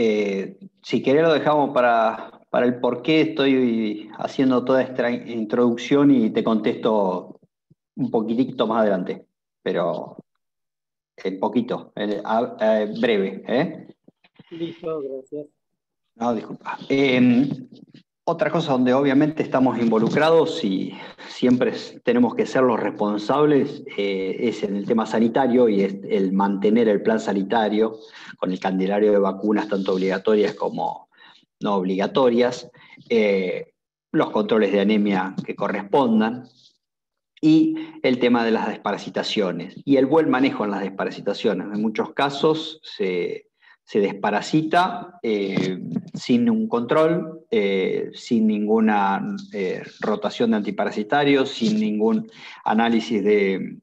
si querés lo dejamos para el por qué estoy haciendo toda esta introducción y te contesto un poquitito más adelante, pero poquito, breve.
Listo, gracias.
No, disculpa. Otra cosa donde obviamente estamos involucrados y siempre tenemos que ser los responsables es en el tema sanitario y es el mantener el plan sanitario con el calendario de vacunas tanto obligatorias como no obligatorias, los controles de anemia que correspondan y el tema de las desparasitaciones y el buen manejo en las desparasitaciones. En muchos casos se desparasita sin un control, sin ninguna rotación de antiparasitarios, sin ningún análisis de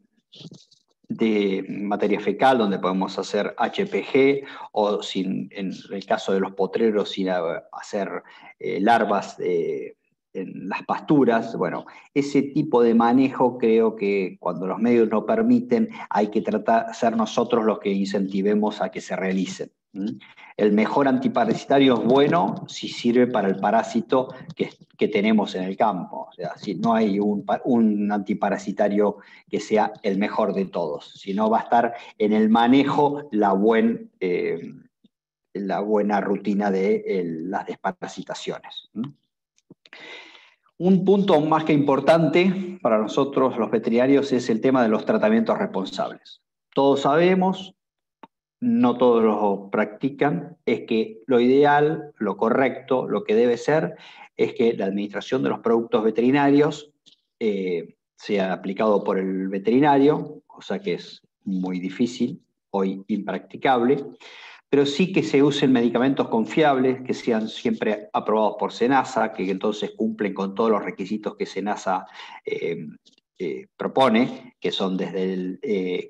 materia fecal, donde podemos hacer HPG, o en el caso de los potreros, sin hacer larvas en las pasturas. Bueno, ese tipo de manejo creo que cuando los medios no permiten, hay que tratar de ser nosotros los que incentivemos a que se realicen. El mejor antiparasitario es bueno si sirve para el parásito que tenemos en el campo. O sea, si no hay un antiparasitario que sea el mejor de todos, sino va a estar en el manejo la buena rutina de las desparasitaciones. Un punto más que importante para nosotros los veterinarios es el tema de los tratamientos responsables. Todos sabemos, no todos lo practican, es que lo ideal, lo correcto, lo que debe ser, es que la administración de los productos veterinarios sea aplicado por el veterinario, cosa que es muy difícil, hoy impracticable, pero sí que se usen medicamentos confiables, que sean siempre aprobados por SENASA, que entonces cumplen con todos los requisitos que SENASA propone, que son desde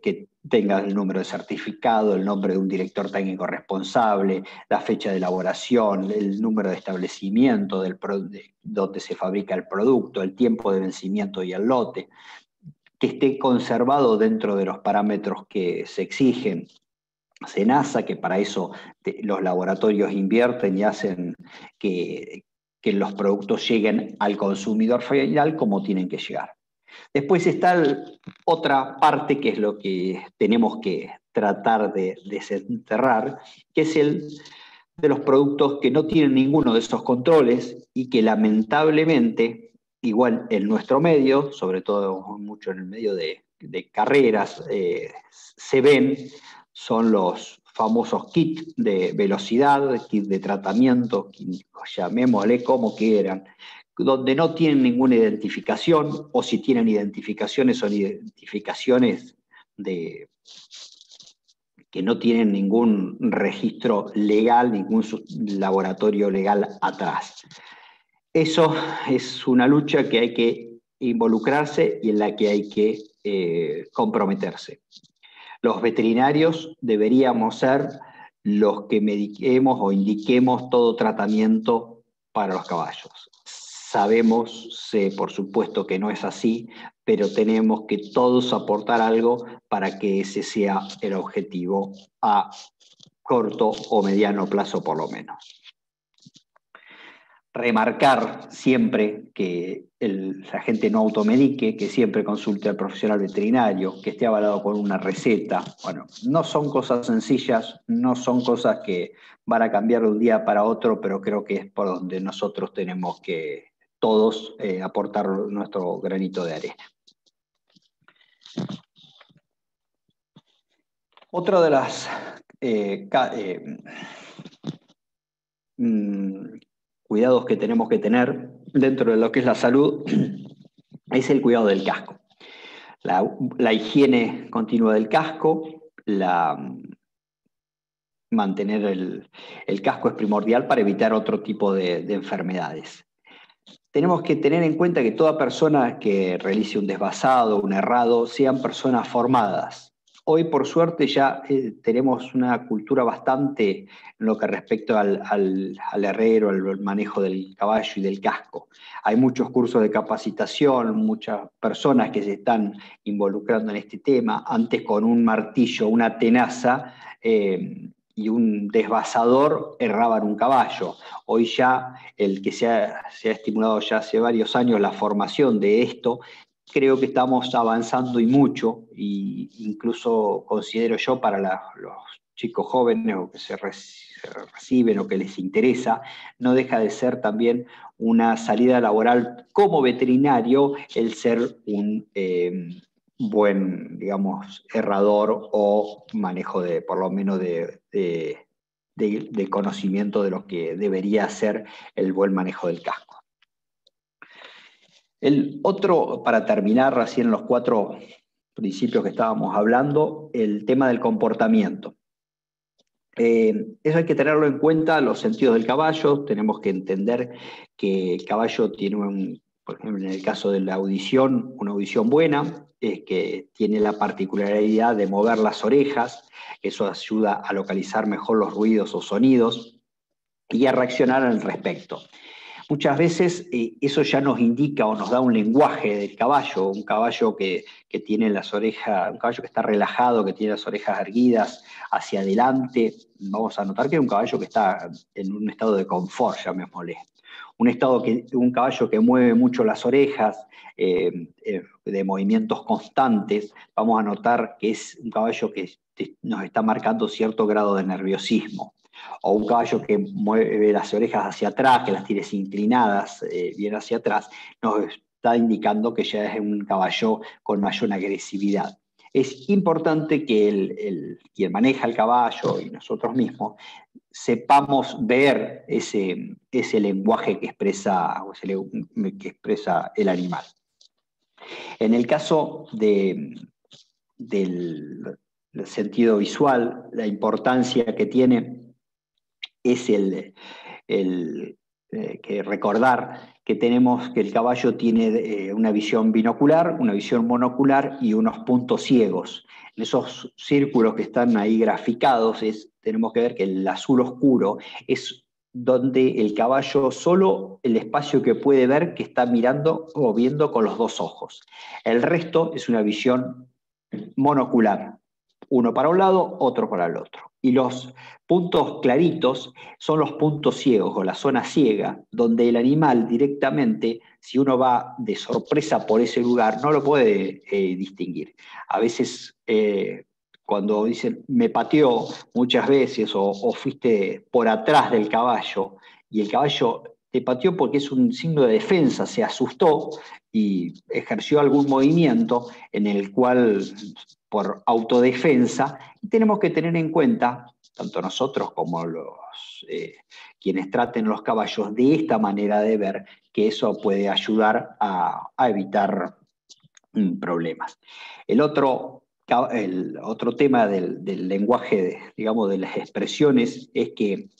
que tenga el número de certificado, el nombre de un director técnico responsable, la fecha de elaboración, el número de establecimiento donde se fabrica el producto, el tiempo de vencimiento y el lote, que esté conservado dentro de los parámetros que se exigen. SENASA, que para eso los laboratorios invierten y hacen que los productos lleguen al consumidor final como tienen que llegar. Después está otra parte que es lo que tenemos que tratar de desenterrar, que es el de los productos que no tienen ninguno de esos controles y que lamentablemente, igual en nuestro medio, sobre todo mucho en el medio de carreras, se ven, son los famosos kits de velocidad, kits de tratamiento, llamémosle como quieran, donde no tienen ninguna identificación, o si tienen identificaciones, son identificaciones que no tienen ningún registro legal, ningún laboratorio legal atrás. Eso es una lucha que hay que involucrarse y en la que hay que comprometerse. Los veterinarios deberíamos ser los que mediquemos o indiquemos todo tratamiento para los caballos. Sabemos, por supuesto que no es así, pero tenemos que todos aportar algo para que ese sea el objetivo a corto o mediano plazo por lo menos. Remarcar siempre que la gente no automedique, que siempre consulte al profesional veterinario, que esté avalado con una receta. Bueno, no son cosas sencillas, no son cosas que van a cambiar de un día para otro, pero creo que es por donde nosotros tenemos que todos aportar nuestro granito de arena. Otro de las cuidados que tenemos que tener dentro de lo que es la salud es el cuidado del casco. La higiene continua del casco, mantener el casco es primordial para evitar otro tipo de enfermedades. Tenemos que tener en cuenta que toda persona que realice un desvasado, un errado, sean personas formadas. Hoy, por suerte, ya tenemos una cultura bastante en lo que respecta al herrero, al manejo del caballo y del casco. Hay muchos cursos de capacitación, muchas personas que se están involucrando en este tema. Antes, con un martillo, una tenaza y un desvasador erraban un caballo. Hoy ya el que se ha estimulado ya hace varios años la formación de esto, creo que estamos avanzando y mucho, e incluso considero yo para los chicos jóvenes o que se reciben o que les interesa, no deja de ser también una salida laboral como veterinario el ser un buen, digamos, herrador o manejo de, por lo menos de conocimiento de lo que debería ser el buen manejo del casco. El otro, para terminar recién los 4 principios que estábamos hablando, el tema del comportamiento. Eso hay que tenerlo en cuenta, los sentidos del caballo. Tenemos que entender que el caballo tiene, por ejemplo, en el caso de la audición, una audición buena, que tiene la particularidad de mover las orejas. Eso ayuda a localizar mejor los ruidos o sonidos y a reaccionar al respecto. Muchas veces eso ya nos indica o nos da un lenguaje del caballo, un caballo que tiene las orejas, un caballo que está relajado, que tiene las orejas erguidas hacia adelante. Vamos a notar que es un caballo que está en un estado de confort, llamémosle. Un caballo que mueve mucho las orejas, de movimientos constantes, vamos a notar que es un caballo que nos está marcando cierto grado de nerviosismo. O un caballo que mueve las orejas hacia atrás, que las tiene inclinadas bien hacia atrás, nos está indicando que ya es un caballo con mayor agresividad. Es importante que quien maneja el caballo y nosotros mismos sepamos ver ese lenguaje que expresa el animal. En el caso del sentido visual, la importancia que tiene es que recordar que el caballo tiene una visión binocular, una visión monocular y unos puntos ciegos. En esos círculos que están ahí graficados tenemos que ver que el azul oscuro es donde el caballo solo el espacio que puede ver que está mirando o viendo con los 2 ojos. El resto es una visión monocular. Uno para un lado, otro para el otro. Y los puntos claritos son los puntos ciegos o la zona ciega, donde el animal directamente, si uno va de sorpresa por ese lugar, no lo puede distinguir. A veces cuando dicen me pateó muchas veces o fuiste por atrás del caballo y el caballo te pateó porque es un signo de defensa, se asustó y ejerció algún movimiento en el cual por autodefensa, y tenemos que tener en cuenta, tanto nosotros como quienes traten los caballos, de esta manera de ver, que eso puede ayudar a evitar problemas. El otro tema del lenguaje, digamos, de las expresiones, es que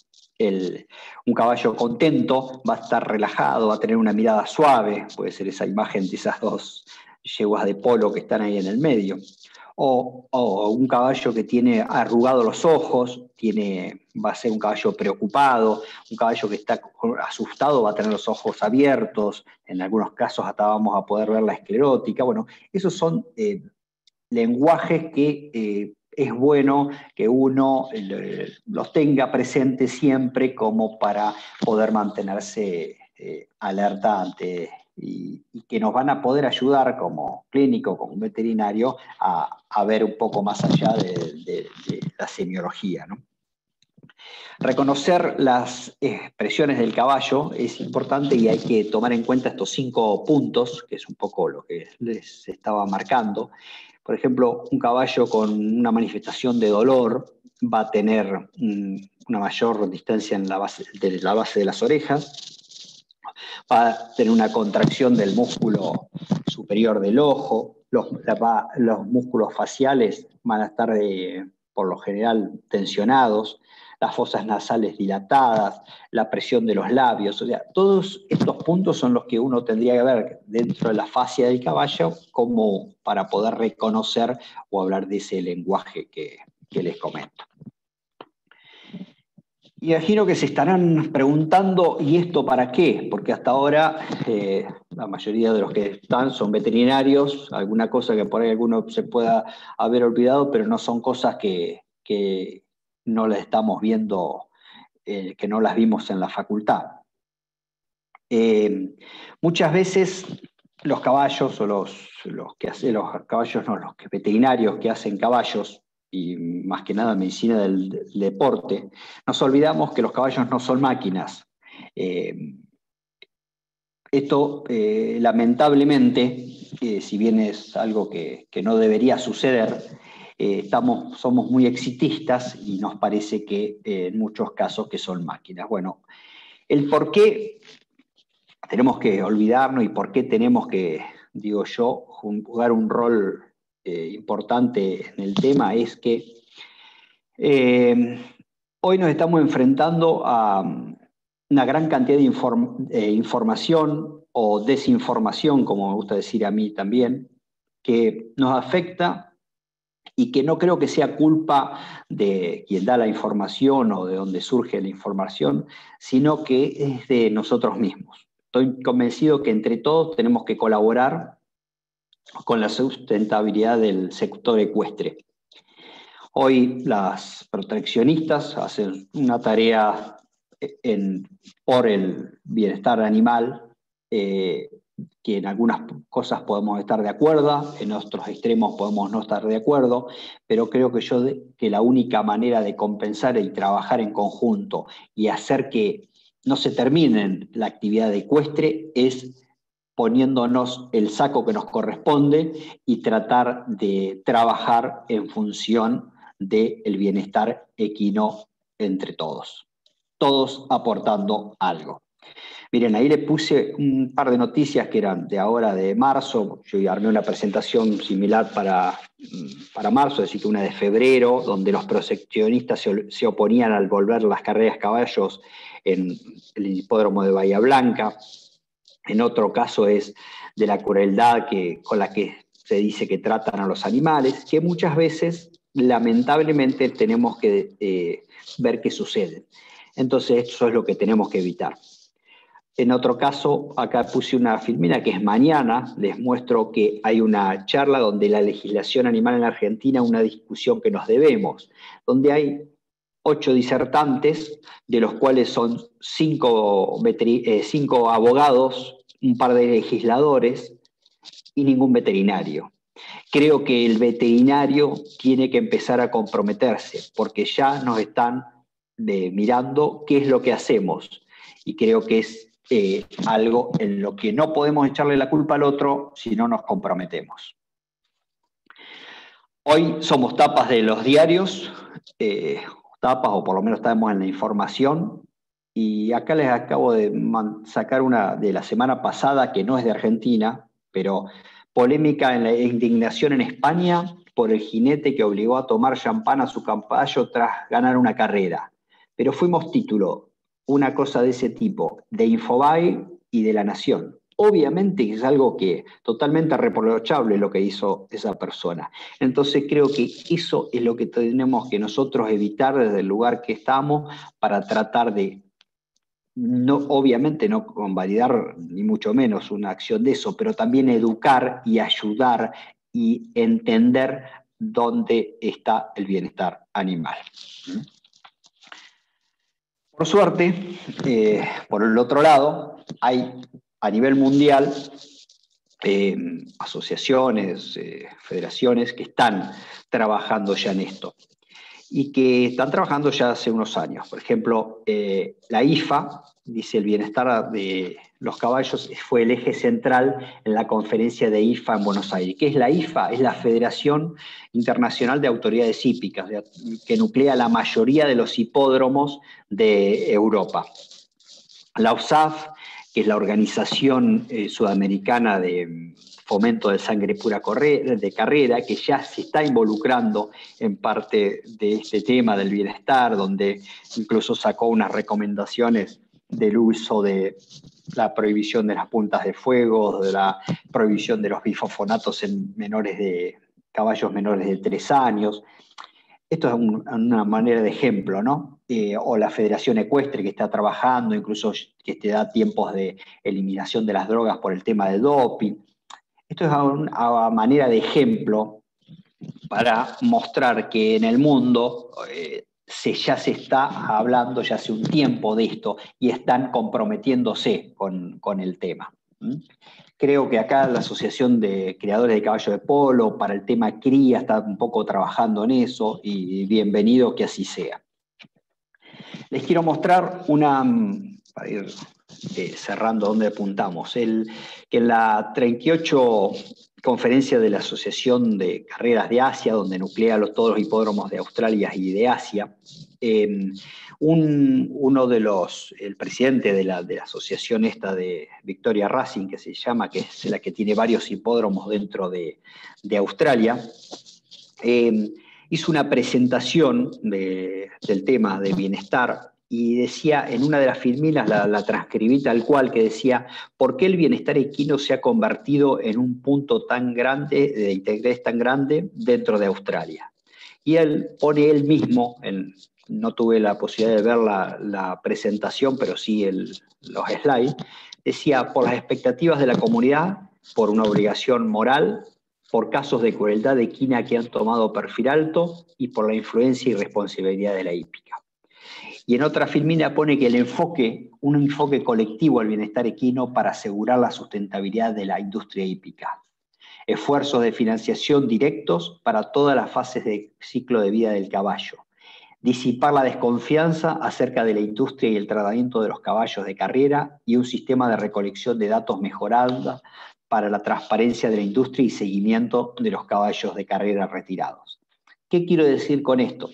un caballo contento va a estar relajado, va a tener una mirada suave, puede ser esa imagen de esas 2 yeguas de polo que están ahí en el medio. O un caballo que tiene arrugados los ojos, va a ser un caballo preocupado, un caballo que está asustado va a tener los ojos abiertos, en algunos casos hasta vamos a poder ver la esclerótica. Bueno, esos son lenguajes que es bueno que uno los tenga presentes siempre como para poder mantenerse alerta ante y que nos van a poder ayudar como clínico, como veterinario, a ver un poco más allá de la semiología, ¿no? Reconocer las expresiones del caballo es importante y hay que tomar en cuenta estos 5 puntos, que es un poco lo que les estaba marcando. Por ejemplo, un caballo con una manifestación de dolor va a tener una mayor distancia en la base de las orejas, va a tener una contracción del músculo superior del ojo, los músculos faciales van a estar por lo general tensionados, las fosas nasales dilatadas, la presión de los labios. O sea, todos estos puntos son los que uno tendría que ver dentro de la fascia del caballo como para poder reconocer o hablar de ese lenguaje que les comento. Imagino que se estarán preguntando, ¿y esto para qué? Porque hasta ahora la mayoría de los que están son veterinarios, alguna cosa que por ahí alguno se pueda haber olvidado, pero no son cosas que no las estamos viendo, que no las vimos en la facultad. Muchas veces los caballos, o los veterinarios que hacen caballos, y más que nada medicina del deporte, nos olvidamos que los caballos no son máquinas. Esto, lamentablemente, si bien es algo que no debería suceder, somos muy exitistas y nos parece que en muchos casos que son máquinas. Bueno, el por qué tenemos que olvidarnos y por qué tenemos que, digo yo, jugar un rol importante en el tema es que hoy nos estamos enfrentando a una gran cantidad de información o desinformación, como me gusta decir a mí también, que nos afecta y que no creo que sea culpa de quien da la información o de donde surge la información, sino que es de nosotros mismos. Estoy convencido que entre todos tenemos que colaborar con la sustentabilidad del sector ecuestre. Hoy las proteccionistas hacen una tarea por el bienestar animal, que en algunas cosas podemos estar de acuerdo, en otros extremos podemos no estar de acuerdo, pero creo que la única manera de compensar y trabajar en conjunto y hacer que no se termine la actividad ecuestre es poniéndonos el saco que nos corresponde y tratar de trabajar en función del bienestar equino entre todos aportando algo. Miren, ahí le puse un par de noticias que eran de ahora, de marzo. Yo armé una presentación similar para marzo, es decir, que una de febrero, donde los proteccionistas se oponían al volver las carreras caballos en el hipódromo de Bahía Blanca. En otro caso es de la crueldad con la que se dice que tratan a los animales, que muchas veces, lamentablemente, tenemos que ver qué sucede. Entonces, eso es lo que tenemos que evitar. En otro caso, acá puse una filmina que es mañana, les muestro que hay una charla donde la legislación animal en Argentina, una discusión que nos debemos, donde hay 8 disertantes, de los cuales son 5 abogados, un par de legisladores y ningún veterinario. Creo que el veterinario tiene que empezar a comprometerse, porque ya nos están mirando qué es lo que hacemos, y creo que es algo en lo que no podemos echarle la culpa al otro si no nos comprometemos. Hoy somos tapas de los diarios, tapas, o por lo menos estamos en la información, y acá les acabo de sacar una de la semana pasada que no es de Argentina, pero polémica en la indignación en España por el jinete que obligó a tomar champán a su caballo tras ganar una carrera. Pero fuimos título, una cosa de ese tipo, de Infobae y de La Nación. Obviamente es algo que totalmente reprochable lo que hizo esa persona. Entonces creo que eso es lo que tenemos que nosotros evitar desde el lugar que estamos para tratar de, obviamente no convalidar ni mucho menos una acción de eso, pero también educar y ayudar y entender dónde está el bienestar animal. Por suerte, por el otro lado, hay a nivel mundial asociaciones, federaciones que están trabajando ya en esto y que están trabajando ya hace unos años. Por ejemplo, la IFA, dice el bienestar de los caballos, fue el eje central en la conferencia de IFA en Buenos Aires. ¿Qué es la IFA? Es la Federación Internacional de Autoridades Hípicas, que nuclea la mayoría de los hipódromos de Europa. La USAF, que es la Organización Sudamericana de fomento de sangre pura de carrera, que ya se está involucrando en parte de este tema del bienestar, donde incluso sacó unas recomendaciones del uso de la prohibición de las puntas de fuego, de la prohibición de los bifosfonatos en caballos menores de 3 años. Esto es una manera de ejemplo, ¿no? O la Federación Ecuestre, que está trabajando, incluso que te da tiempos de eliminación de las drogas por el tema del doping. Esto es a manera de ejemplo para mostrar que en el mundo ya se está hablando ya hace un tiempo de esto y están comprometiéndose con el tema. Creo que acá la Asociación de Criadores de Caballos de Polo para el tema cría está un poco trabajando en eso y bienvenido que así sea. Les quiero mostrar para ir cerrando donde apuntamos, que en la 38 conferencia de la Asociación de Carreras de Asia, donde nuclea todos los hipódromos de Australia y de Asia, el presidente de la asociación esta de Victoria Racing, que se llama, que es la que tiene varios hipódromos dentro de Australia, hizo una presentación del tema de bienestar y decía, en una de las filminas, la transcribí tal cual, que decía, ¿por qué el bienestar equino se ha convertido en un punto tan grande, de interés tan grande dentro de Australia? Y él pone él mismo, no tuve la posibilidad de ver la presentación, pero sí los slides, decía, por las expectativas de la comunidad, por una obligación moral, por casos de crueldad equina que han tomado perfil alto y por la influencia y responsabilidad de la hípica. Y en otra filmina pone que un enfoque colectivo al bienestar equino para asegurar la sustentabilidad de la industria hípica. Esfuerzos de financiación directos para todas las fases del ciclo de vida del caballo. Disipar la desconfianza acerca de la industria y el tratamiento de los caballos de carrera y un sistema de recolección de datos mejorado para la transparencia de la industria y seguimiento de los caballos de carrera retirados. ¿Qué quiero decir con esto?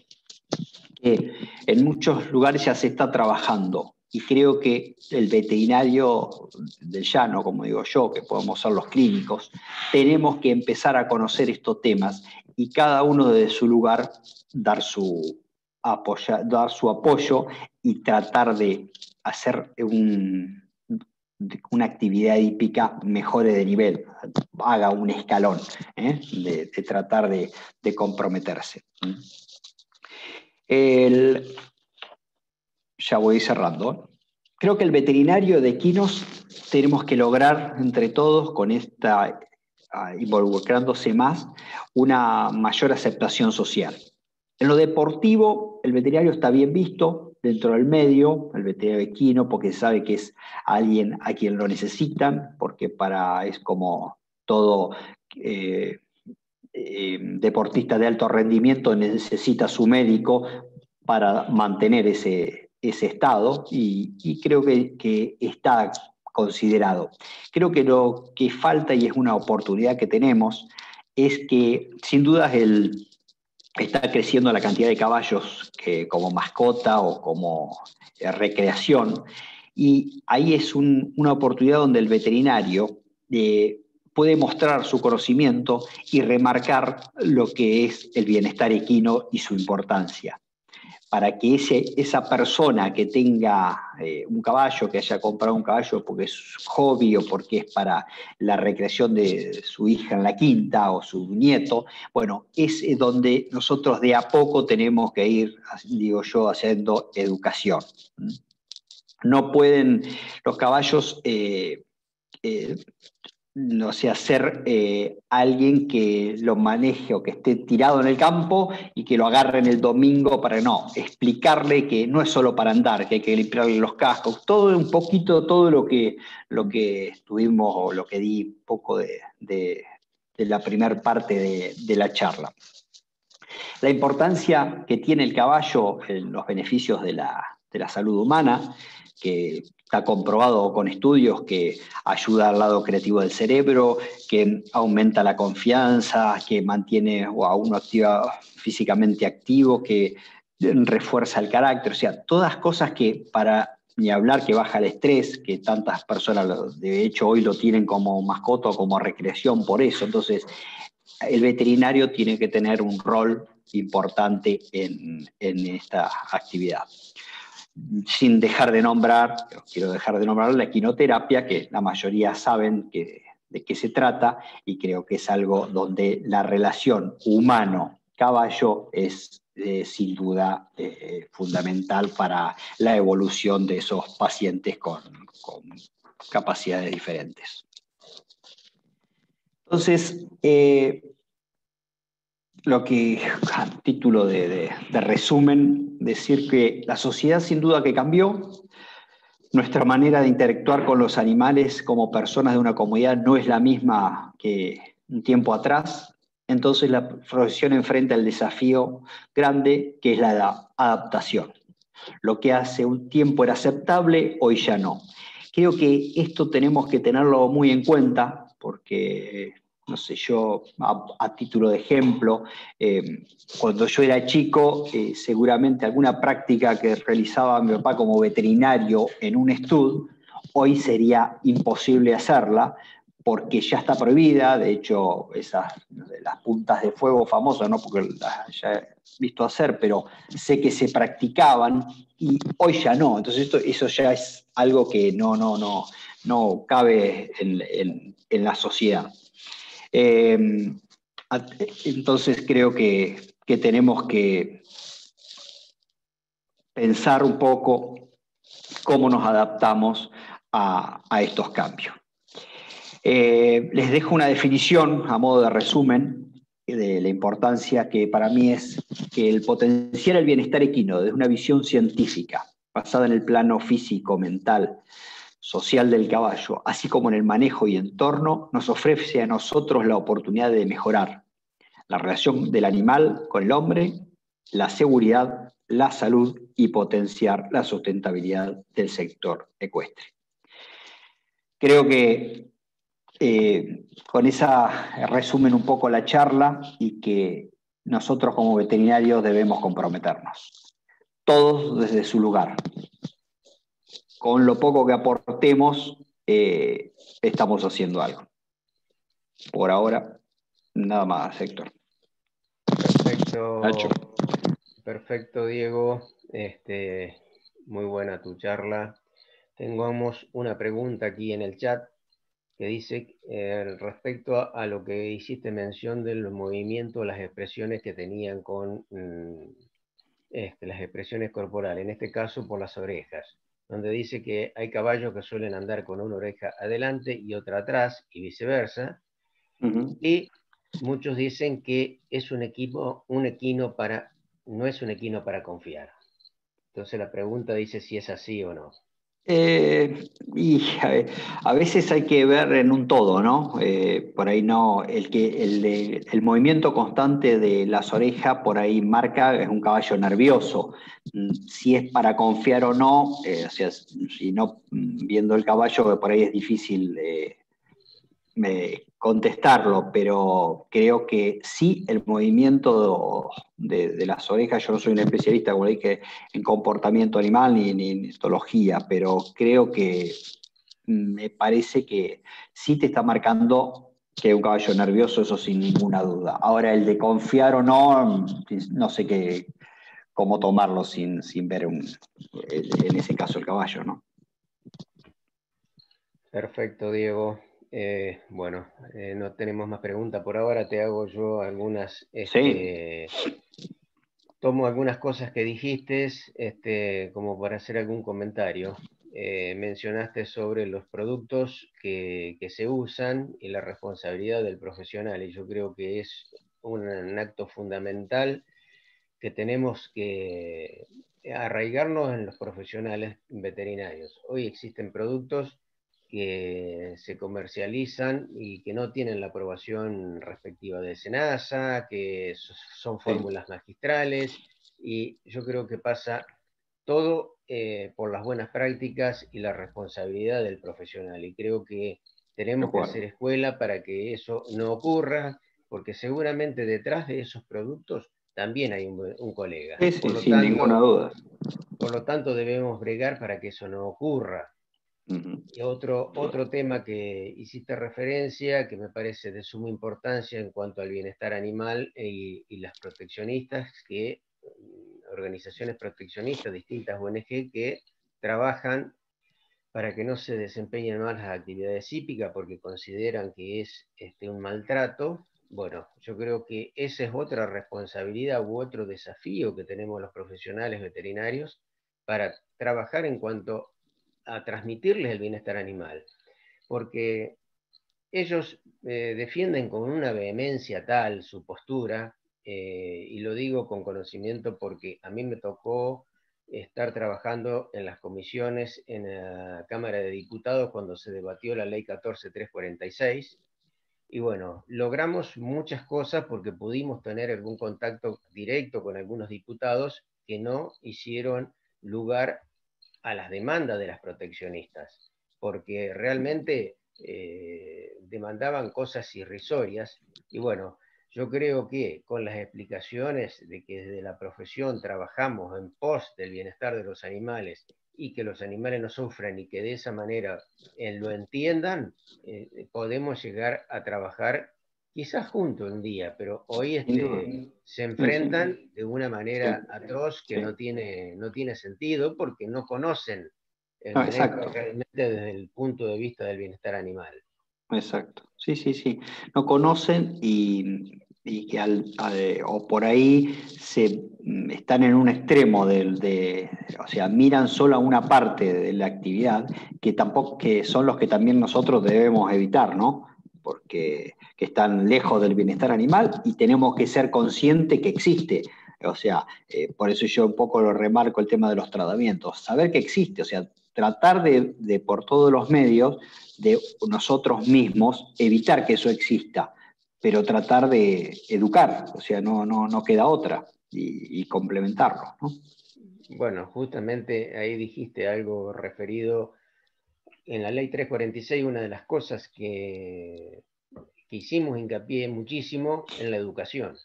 Que en muchos lugares ya se está trabajando y creo que el veterinario del llano, como digo yo, que podemos ser los clínicos, tenemos que empezar a conocer estos temas y cada uno desde su lugar dar su apoyo y tratar de hacer una actividad hípica mejore de nivel, haga un escalón, de tratar de comprometerse. Ya voy cerrando. Creo que el veterinario de equinos tenemos que lograr entre todos, con involucrándose más, una mayor aceptación social. En lo deportivo, el veterinario está bien visto dentro del medio, el veterinario equino, porque sabe que es alguien a quien lo necesitan, porque es como todo deportista de alto rendimiento necesita su médico para mantener ese estado y creo que está considerado. Creo que lo que falta y es una oportunidad que tenemos es que sin duda está creciendo la cantidad de caballos como mascota o como recreación y ahí es una oportunidad donde el veterinario puede mostrar su conocimiento y remarcar lo que es el bienestar equino y su importancia. Para que esa persona que tenga un caballo, que haya comprado un caballo porque es hobby o porque es para la recreación de su hija en la quinta o su nieto, bueno, es donde nosotros de a poco tenemos que ir, digo yo, haciendo educación. No pueden los caballos ser alguien que lo maneje o que esté tirado en el campo y que lo agarren el domingo explicarle que no es solo para andar, que hay que limpiarle los cascos, todo lo que estuvimos o lo que di un poco de la primera parte de la charla. La importancia que tiene el caballo en los beneficios de la salud humana, que está comprobado con estudios que ayuda al lado creativo del cerebro, que aumenta la confianza, que mantiene a uno físicamente activo, que refuerza el carácter, o sea, todas cosas que para ni hablar que baja el estrés, que tantas personas, de hecho, hoy lo tienen como mascota o como recreación por eso. Entonces, el veterinario tiene que tener un rol importante en esta actividad. Sin dejar de nombrar, quiero dejar de nombrar la equinoterapia, que la mayoría saben de qué se trata, y creo que es algo donde la relación humano-caballo es sin duda fundamental para la evolución de esos pacientes con capacidades diferentes. Entonces, lo que, a título de resumen, decir que la sociedad sin duda que cambió, nuestra manera de interactuar con los animales como personas de una comunidad no es la misma que un tiempo atrás, entonces la profesión enfrenta el desafío grande que es la adaptación. Lo que hace un tiempo era aceptable, hoy ya no. Creo que esto tenemos que tenerlo muy en cuenta porque, no sé, yo a título de ejemplo, cuando yo era chico, seguramente alguna práctica que realizaba mi papá como veterinario en un estud, hoy sería imposible hacerla porque ya está prohibida. De hecho, las puntas de fuego famosas, no porque las haya visto hacer, pero sé que se practicaban y hoy ya no. Entonces eso ya es algo que no cabe en la sociedad. Entonces creo que tenemos que pensar un poco cómo nos adaptamos a estos cambios. Les dejo una definición a modo de resumen de la importancia que para mí es que el potenciar el bienestar equino desde una visión científica basada en el plano físico, mental, social del caballo, así como en el manejo y entorno, nos ofrece a nosotros la oportunidad de mejorar la relación del animal con el hombre, la seguridad, la salud y potenciar la sustentabilidad del sector ecuestre. Creo que con esa resumen un poco la charla y que nosotros como veterinarios debemos comprometernos, todos desde su lugar. Con lo poco que aportemos, estamos haciendo algo. Por ahora, nada más, Héctor.
Perfecto,
Nacho.
Perfecto, Diego. Muy buena tu charla. Tengamos una pregunta aquí en el chat que dice respecto a lo que hiciste mención del movimiento, las expresiones que tenían con las expresiones corporales, en este caso por las orejas, donde dice que hay caballos que suelen andar con una oreja adelante y otra atrás y viceversa, y muchos dicen que es no es un equino para confiar. Entonces la pregunta dice si es así o no.
A veces hay que ver en un todo, ¿no? Por ahí no, el movimiento constante de las orejas por ahí marca, es un caballo nervioso. Si es para confiar o no, o sea, si no, viendo el caballo por ahí es difícil contestarlo, pero creo que sí el movimiento de las orejas, yo no soy un especialista, como dije, en comportamiento animal ni en histología, pero creo que me parece que sí te está marcando que es un caballo nervioso, eso sin ninguna duda. Ahora, el de confiar o no, no sé cómo tomarlo sin ver en ese caso el caballo, ¿no?
Perfecto, Diego. No tenemos más preguntas por ahora. Te hago yo algunas.
Sí.
Tomo algunas cosas que dijiste como para hacer algún comentario. Mencionaste sobre los productos que se usan y la responsabilidad del profesional, y yo creo que es un acto fundamental que tenemos que arraigarnos en los profesionales veterinarios. Hoy existen productos que se comercializan y que no tienen la aprobación respectiva de SENASA, que son fórmulas magistrales, y yo creo que pasa todo por las buenas prácticas y la responsabilidad del profesional, y creo que tenemos que hacer escuela para que eso no ocurra, porque seguramente detrás de esos productos también hay un colega.
Sí,
Por lo
sin
tanto,
ninguna duda.
por lo tanto debemos bregar para que eso no ocurra. Y otro tema que hiciste referencia, que me parece de suma importancia en cuanto al bienestar animal y las proteccionistas, que organizaciones proteccionistas, distintas ONG, que trabajan para que no se desempeñen más las actividades hípicas porque consideran que es un maltrato. Bueno, yo creo que esa es otra responsabilidad u otro desafío que tenemos los profesionales veterinarios para trabajar en cuanto a transmitirles el bienestar animal, porque ellos defienden con una vehemencia tal su postura, y lo digo con conocimiento porque a mí me tocó estar trabajando en las comisiones en la Cámara de Diputados cuando se debatió la ley 14346, y bueno, logramos muchas cosas porque pudimos tener algún contacto directo con algunos diputados que no hicieron lugar a las demandas de las proteccionistas, porque realmente demandaban cosas irrisorias. Y bueno, yo creo que con las explicaciones de que desde la profesión trabajamos en pos del bienestar de los animales y que los animales no sufran y que de esa manera lo entiendan, podemos llegar a trabajar quizás juntos un día, pero hoy se enfrentan de una manera atroz que no tiene sentido porque no conocen el manejo realmente desde el punto de vista del bienestar animal.
Exacto, sí, sí, sí. No conocen y que o por ahí están en un extremo o sea, miran solo a una parte de la actividad que son los que también nosotros debemos evitar, ¿no? Porque que están lejos del bienestar animal y tenemos que ser conscientes que existe. O sea, por eso yo un poco lo remarco el tema de los tratamientos. Saber que existe, o sea, tratar de por todos los medios de nosotros mismos evitar que eso exista, pero tratar de educar, o sea, no queda otra, y complementarlo, ¿no?
Bueno, justamente ahí dijiste algo referido en la ley 346, una de las cosas que hicimos hincapié muchísimo en la educación.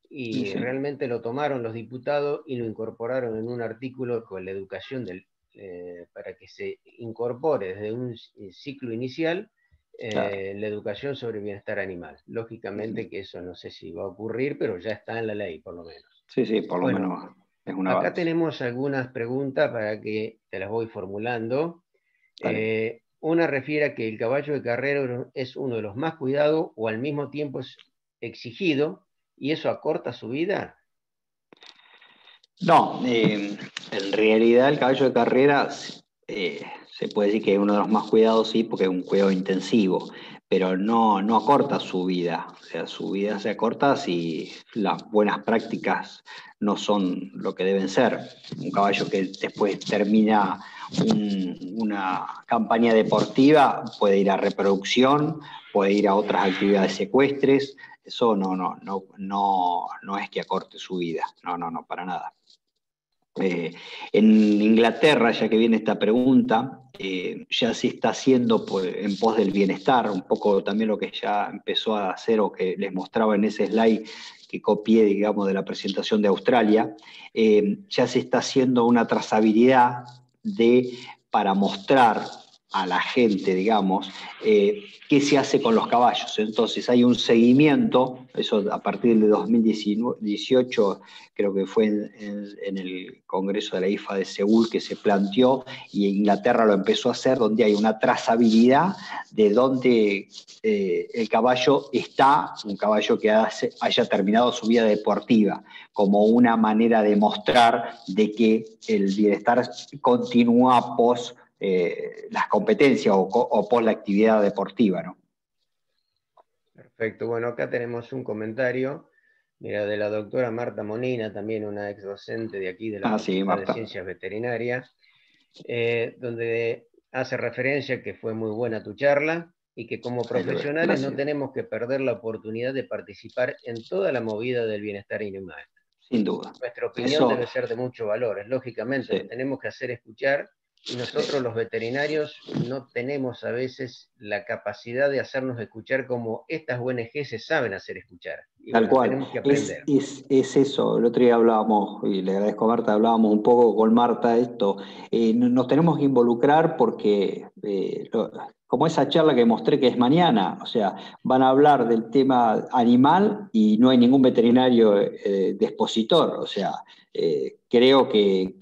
Y sí, realmente lo tomaron los diputados y lo incorporaron en un artículo con la educación para que se incorpore desde un ciclo inicial claro, la educación sobre bienestar animal. Lógicamente que eso no sé si va a ocurrir, pero ya está en la ley, por lo menos.
Sí, sí, por lo menos es una
acá tenemos algunas preguntas para que te las voy formulando. Una refiere a que el caballo de carrera es uno de los más cuidados o al mismo tiempo es exigido, y eso acorta su vida.
No, en realidad el caballo de carrera se puede decir que es uno de los más cuidados, sí, porque es un cuidado intensivo, pero no acorta su vida. O sea, su vida se acorta si las buenas prácticas no son lo que deben ser. Un caballo que después termina una campaña deportiva puede ir a reproducción, puede ir a otras actividades secuestres. Eso no es que acorte su vida, no, para nada. En Inglaterra, ya que viene esta pregunta, ya se está haciendo en pos del bienestar, un poco también lo que ya empezó a hacer o que les mostraba en ese slide que copié, digamos, de la presentación de Australia, ya se está haciendo una trazabilidad para mostrar a la gente, digamos, qué se hace con los caballos. Entonces hay un seguimiento, eso a partir de 2018, creo que fue en el Congreso de la IFA de Seúl que se planteó, y Inglaterra lo empezó a hacer, donde hay una trazabilidad de dónde el caballo está, un caballo que haya terminado su vida deportiva, como una manera de mostrar de que el bienestar continúa pos las competencias o por la actividad deportiva, ¿no?
Perfecto. Bueno, acá tenemos un comentario, mira, de la doctora Marta Monina, también una ex docente de aquí de la Facultad de Ciencias Veterinarias, donde hace referencia a que fue muy buena tu charla y que como profesionales no tenemos que perder la oportunidad de participar en toda la movida del bienestar animal.
Sin duda.
Nuestra opinión debe ser de mucho valor, lógicamente, lo tenemos que hacer escuchar y nosotros los veterinarios no tenemos a veces la capacidad de hacernos escuchar como estas ONG se saben hacer escuchar. Y
Tal
bueno,
cual.
tenemos que aprender.
Es eso. El otro día hablábamos, y le agradezco a Marta, hablábamos un poco con Marta esto. Nos tenemos que involucrar porque, como esa charla que mostré que es mañana, o sea, van a hablar del tema animal y no hay ningún veterinario de expositor. O sea, creo que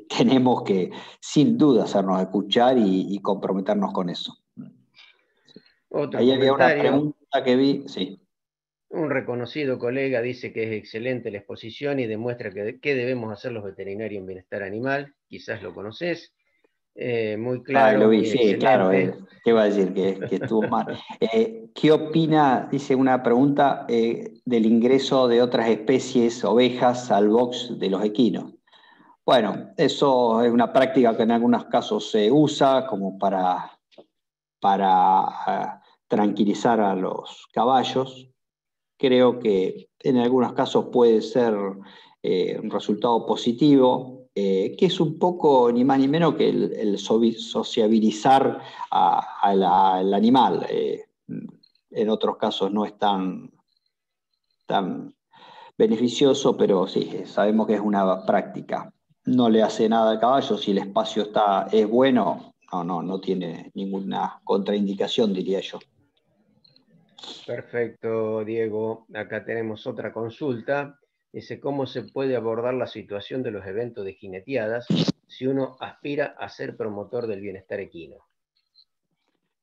tenemos que, sin duda, hacernos escuchar y comprometernos con eso.
Otro
Ahí había una
comentario.
pregunta que vi, sí.
Un reconocido colega dice que es excelente la exposición y demuestra qué debemos hacer los veterinarios en bienestar animal. Quizás lo conoces. Muy claro,
Lo vi,
muy
sí, claro.
excelente.
¿Qué va a decir? Que estuvo mal. ¿Qué opina, dice una pregunta, del ingreso de otras especies, ovejas, al box de los equinos? Bueno, eso es una práctica que en algunos casos se usa como para tranquilizar a los caballos. Creo que en algunos casos puede ser un resultado positivo, que es un poco ni más ni menos que el sociabilizar al animal. En otros casos no es tan beneficioso, pero sí, sabemos que es una práctica. No le hace nada al caballo, si el espacio es bueno, no tiene ninguna contraindicación, diría yo.
Perfecto, Diego. Acá tenemos otra consulta. Dice, ¿cómo se puede abordar la situación de los eventos de jineteadas si uno aspira a ser promotor del bienestar equino?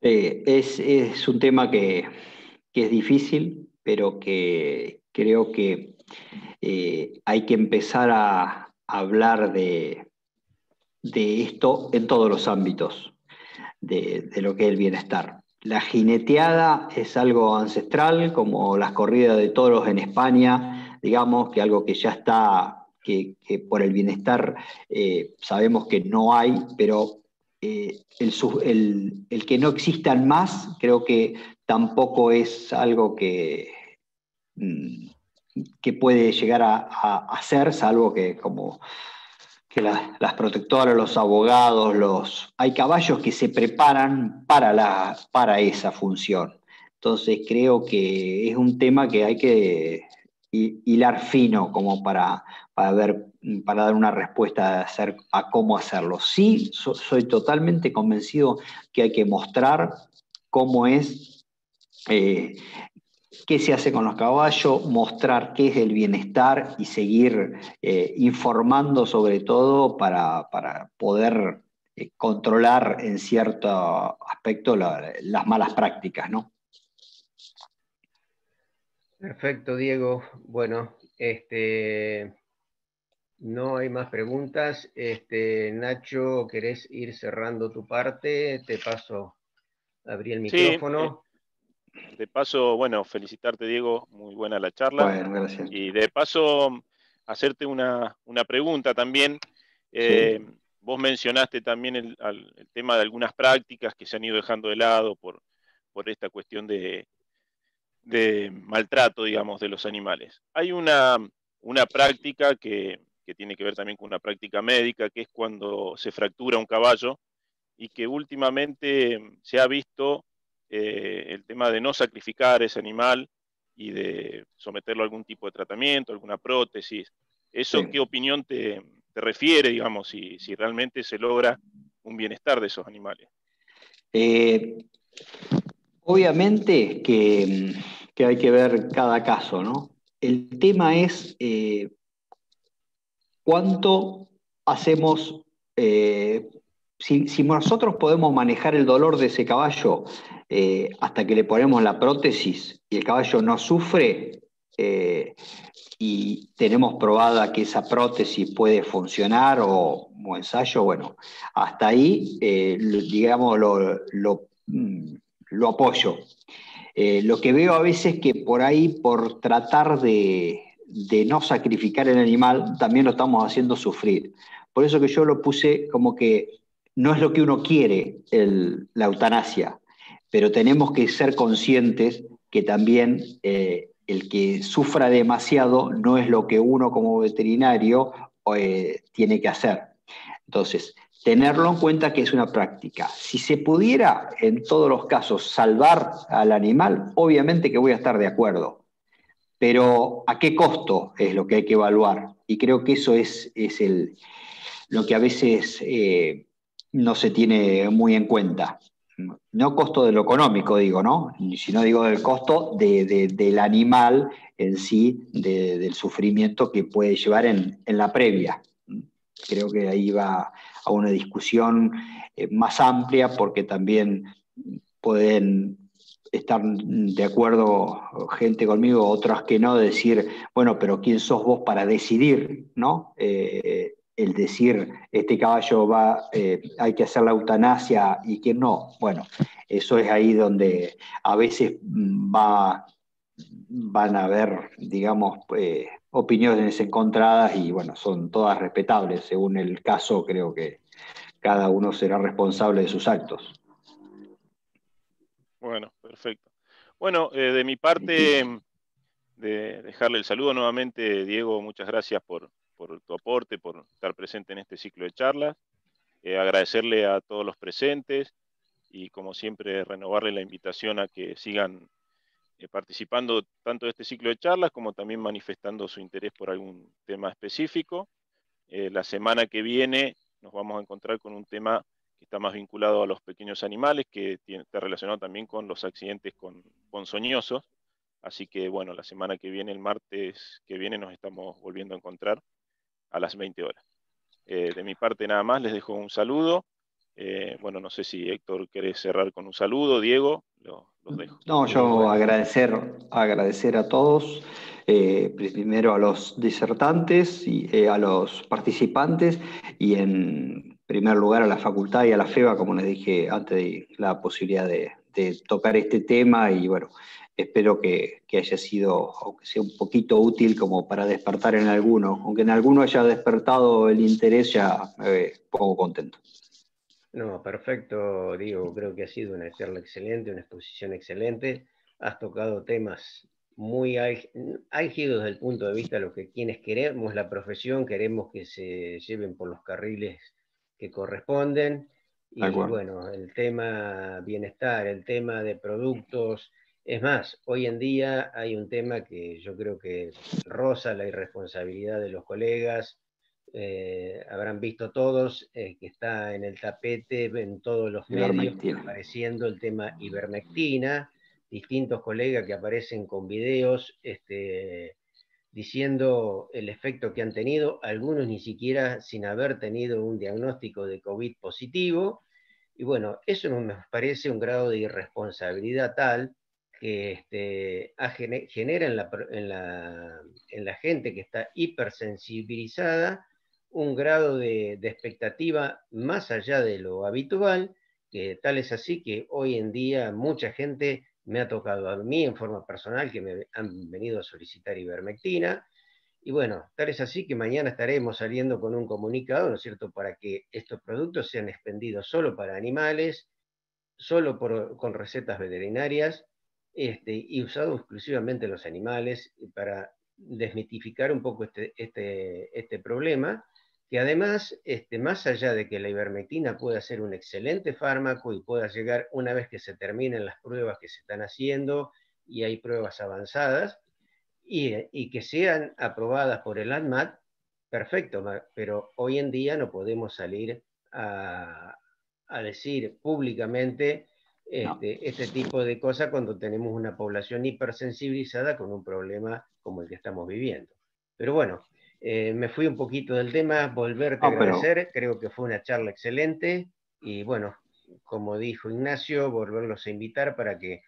Es un tema que es difícil, pero que creo que hay que empezar a hablar de esto en todos los ámbitos de lo que es el bienestar. La jineteada es algo ancestral, como las corridas de toros en España, digamos, que algo que ya está, que por el bienestar sabemos que no hay, pero el que no existan más, creo que tampoco es algo que puede llegar a ser, salvo que como que las protectoras, los abogados, hay caballos que se preparan para esa función. Entonces creo que es un tema que hay que hilar fino como para dar una respuesta a cómo hacerlo. Sí, soy totalmente convencido que hay que mostrar cómo es, qué se hace con los caballos, mostrar qué es el bienestar y seguir informando sobre todo para poder controlar en cierto aspecto las malas prácticas, ¿no?
Perfecto, Diego. Bueno, no hay más preguntas. Nacho, ¿querés ir cerrando tu parte? Te paso, abrí el
Sí,
micrófono.
de paso, bueno, felicitarte, Diego, muy buena la charla.
Bueno, gracias.
Y de paso, hacerte una pregunta también.
Sí.
Vos mencionaste también el tema de algunas prácticas que se han ido dejando de lado por esta cuestión de maltrato, digamos, de los animales. Hay una práctica que tiene que ver también con una práctica médica, que es cuando se fractura un caballo y que últimamente se ha visto el tema de no sacrificar ese animal y de someterlo a algún tipo de tratamiento, alguna prótesis. ¿Eso
Sí.
qué opinión te refiere, digamos, si realmente se logra un bienestar de esos animales?
Obviamente que hay que ver cada caso, ¿no? El tema es cuánto hacemos, si nosotros podemos manejar el dolor de ese caballo hasta que le ponemos la prótesis y el caballo no sufre, y tenemos probada que esa prótesis puede funcionar o ensayo, bueno, hasta ahí, digamos, lo apoyo. Lo que veo a veces que por ahí, por tratar de no sacrificar el animal, también lo estamos haciendo sufrir. Por eso que yo lo puse como que no es lo que uno quiere, la eutanasia, pero tenemos que ser conscientes que también el que sufra demasiado no es lo que uno como veterinario tiene que hacer. Entonces, tenerlo en cuenta que es una práctica. Si se pudiera, en todos los casos, salvar al animal, obviamente que voy a estar de acuerdo. Pero ¿a qué costo es lo que hay que evaluar? Y creo que eso es lo que a veces no se tiene muy en cuenta. No costo de lo económico, digo, ¿no? Sino digo del costo del animal en sí, del sufrimiento que puede llevar en la previa. Creo que ahí va a una discusión más amplia, porque también pueden estar de acuerdo gente conmigo, otras que no, de decir, bueno, pero ¿quién sos vos para decidir, ¿no? El decir, este caballo hay que hacer la eutanasia y quién no. Bueno, eso es ahí donde a veces van a haber, digamos, opiniones encontradas y bueno, son todas respetables. Según el caso, creo que cada uno será responsable de sus actos.
Bueno, perfecto. Bueno, de mi parte, de dejarle el saludo nuevamente, Diego, muchas gracias por tu aporte, por estar presente en este ciclo de charlas. Agradecerle a todos los presentes y, como siempre, renovarle la invitación a que sigan participando tanto de este ciclo de charlas como también manifestando su interés por algún tema específico. La semana que viene nos vamos a encontrar con un tema que está más vinculado a los pequeños animales, que está relacionado también con los accidentes ponzoñosos. Así que bueno, la semana que viene, el martes que viene, nos estamos volviendo a encontrar a las 20 horas. De mi parte nada más, les dejo un saludo. Bueno, no sé si Héctor quiere cerrar con un saludo, Diego, los dejo.
No, yo agradecer a todos, primero a los disertantes y a los participantes, y en primer lugar a la facultad y a la FEBA, como les dije antes, de la posibilidad de tocar este tema, y bueno, espero que haya sido, aunque sea un poquito útil como para despertar en alguno, aunque en alguno haya despertado el interés, ya me pongo contento.
No, perfecto, Diego. Creo que ha sido una charla excelente, una exposición excelente. Has tocado temas muy álgidos desde el punto de vista de lo que quienes queremos la profesión, queremos que se lleven por los carriles que corresponden. Y bueno, el tema bienestar, el tema de productos. Es más, hoy en día hay un tema que yo creo que roza la irresponsabilidad de los colegas. Habrán visto todos que está en el tapete en todos los medios apareciendo el tema ivermectina, distintos colegas que aparecen con videos diciendo el efecto que han tenido, algunos ni siquiera sin haber tenido un diagnóstico de COVID positivo. Y bueno, eso me parece un grado de irresponsabilidad tal que genera en la gente que está hipersensibilizada un grado de expectativa más allá de lo habitual, que tal es así que hoy en día mucha gente me ha tocado a mí en forma personal que me han venido a solicitar ivermectina. Y bueno, tal es así que mañana estaremos saliendo con un comunicado, ¿no es cierto?, para que estos productos sean expendidos solo para animales, solo con recetas veterinarias, y usados exclusivamente en los animales, para desmitificar un poco este problema, que además, más allá de que la ivermectina pueda ser un excelente fármaco y pueda llegar una vez que se terminen las pruebas que se están haciendo, y hay pruebas avanzadas, y que sean aprobadas por el ANMAT, perfecto, pero hoy en día no podemos salir a decir públicamente este tipo de cosas cuando tenemos una población hipersensibilizada con un problema como el que estamos viviendo. Pero bueno, me fui un poquito del tema, volverte a agradecer, creo que fue una charla excelente, y bueno, como dijo Ignacio, volverlos a invitar para que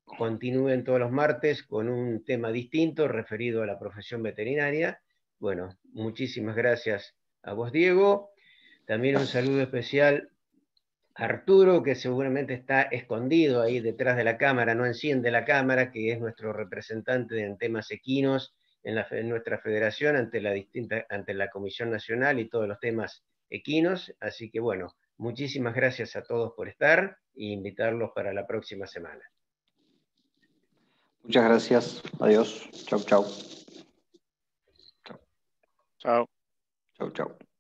continúen todos los martes con un tema distinto referido a la profesión veterinaria. Bueno, muchísimas gracias a vos, Diego. También un saludo especial a Arturo, que seguramente está escondido ahí detrás de la cámara, no enciende la cámara, que es nuestro representante en temas equinos en nuestra federación ante la Comisión Nacional y todos los temas equinos. Así que bueno, muchísimas gracias a todos por estar e invitarlos para la próxima semana.
Muchas gracias. Adiós. Chau, chau.
Chao.
Chau, chau.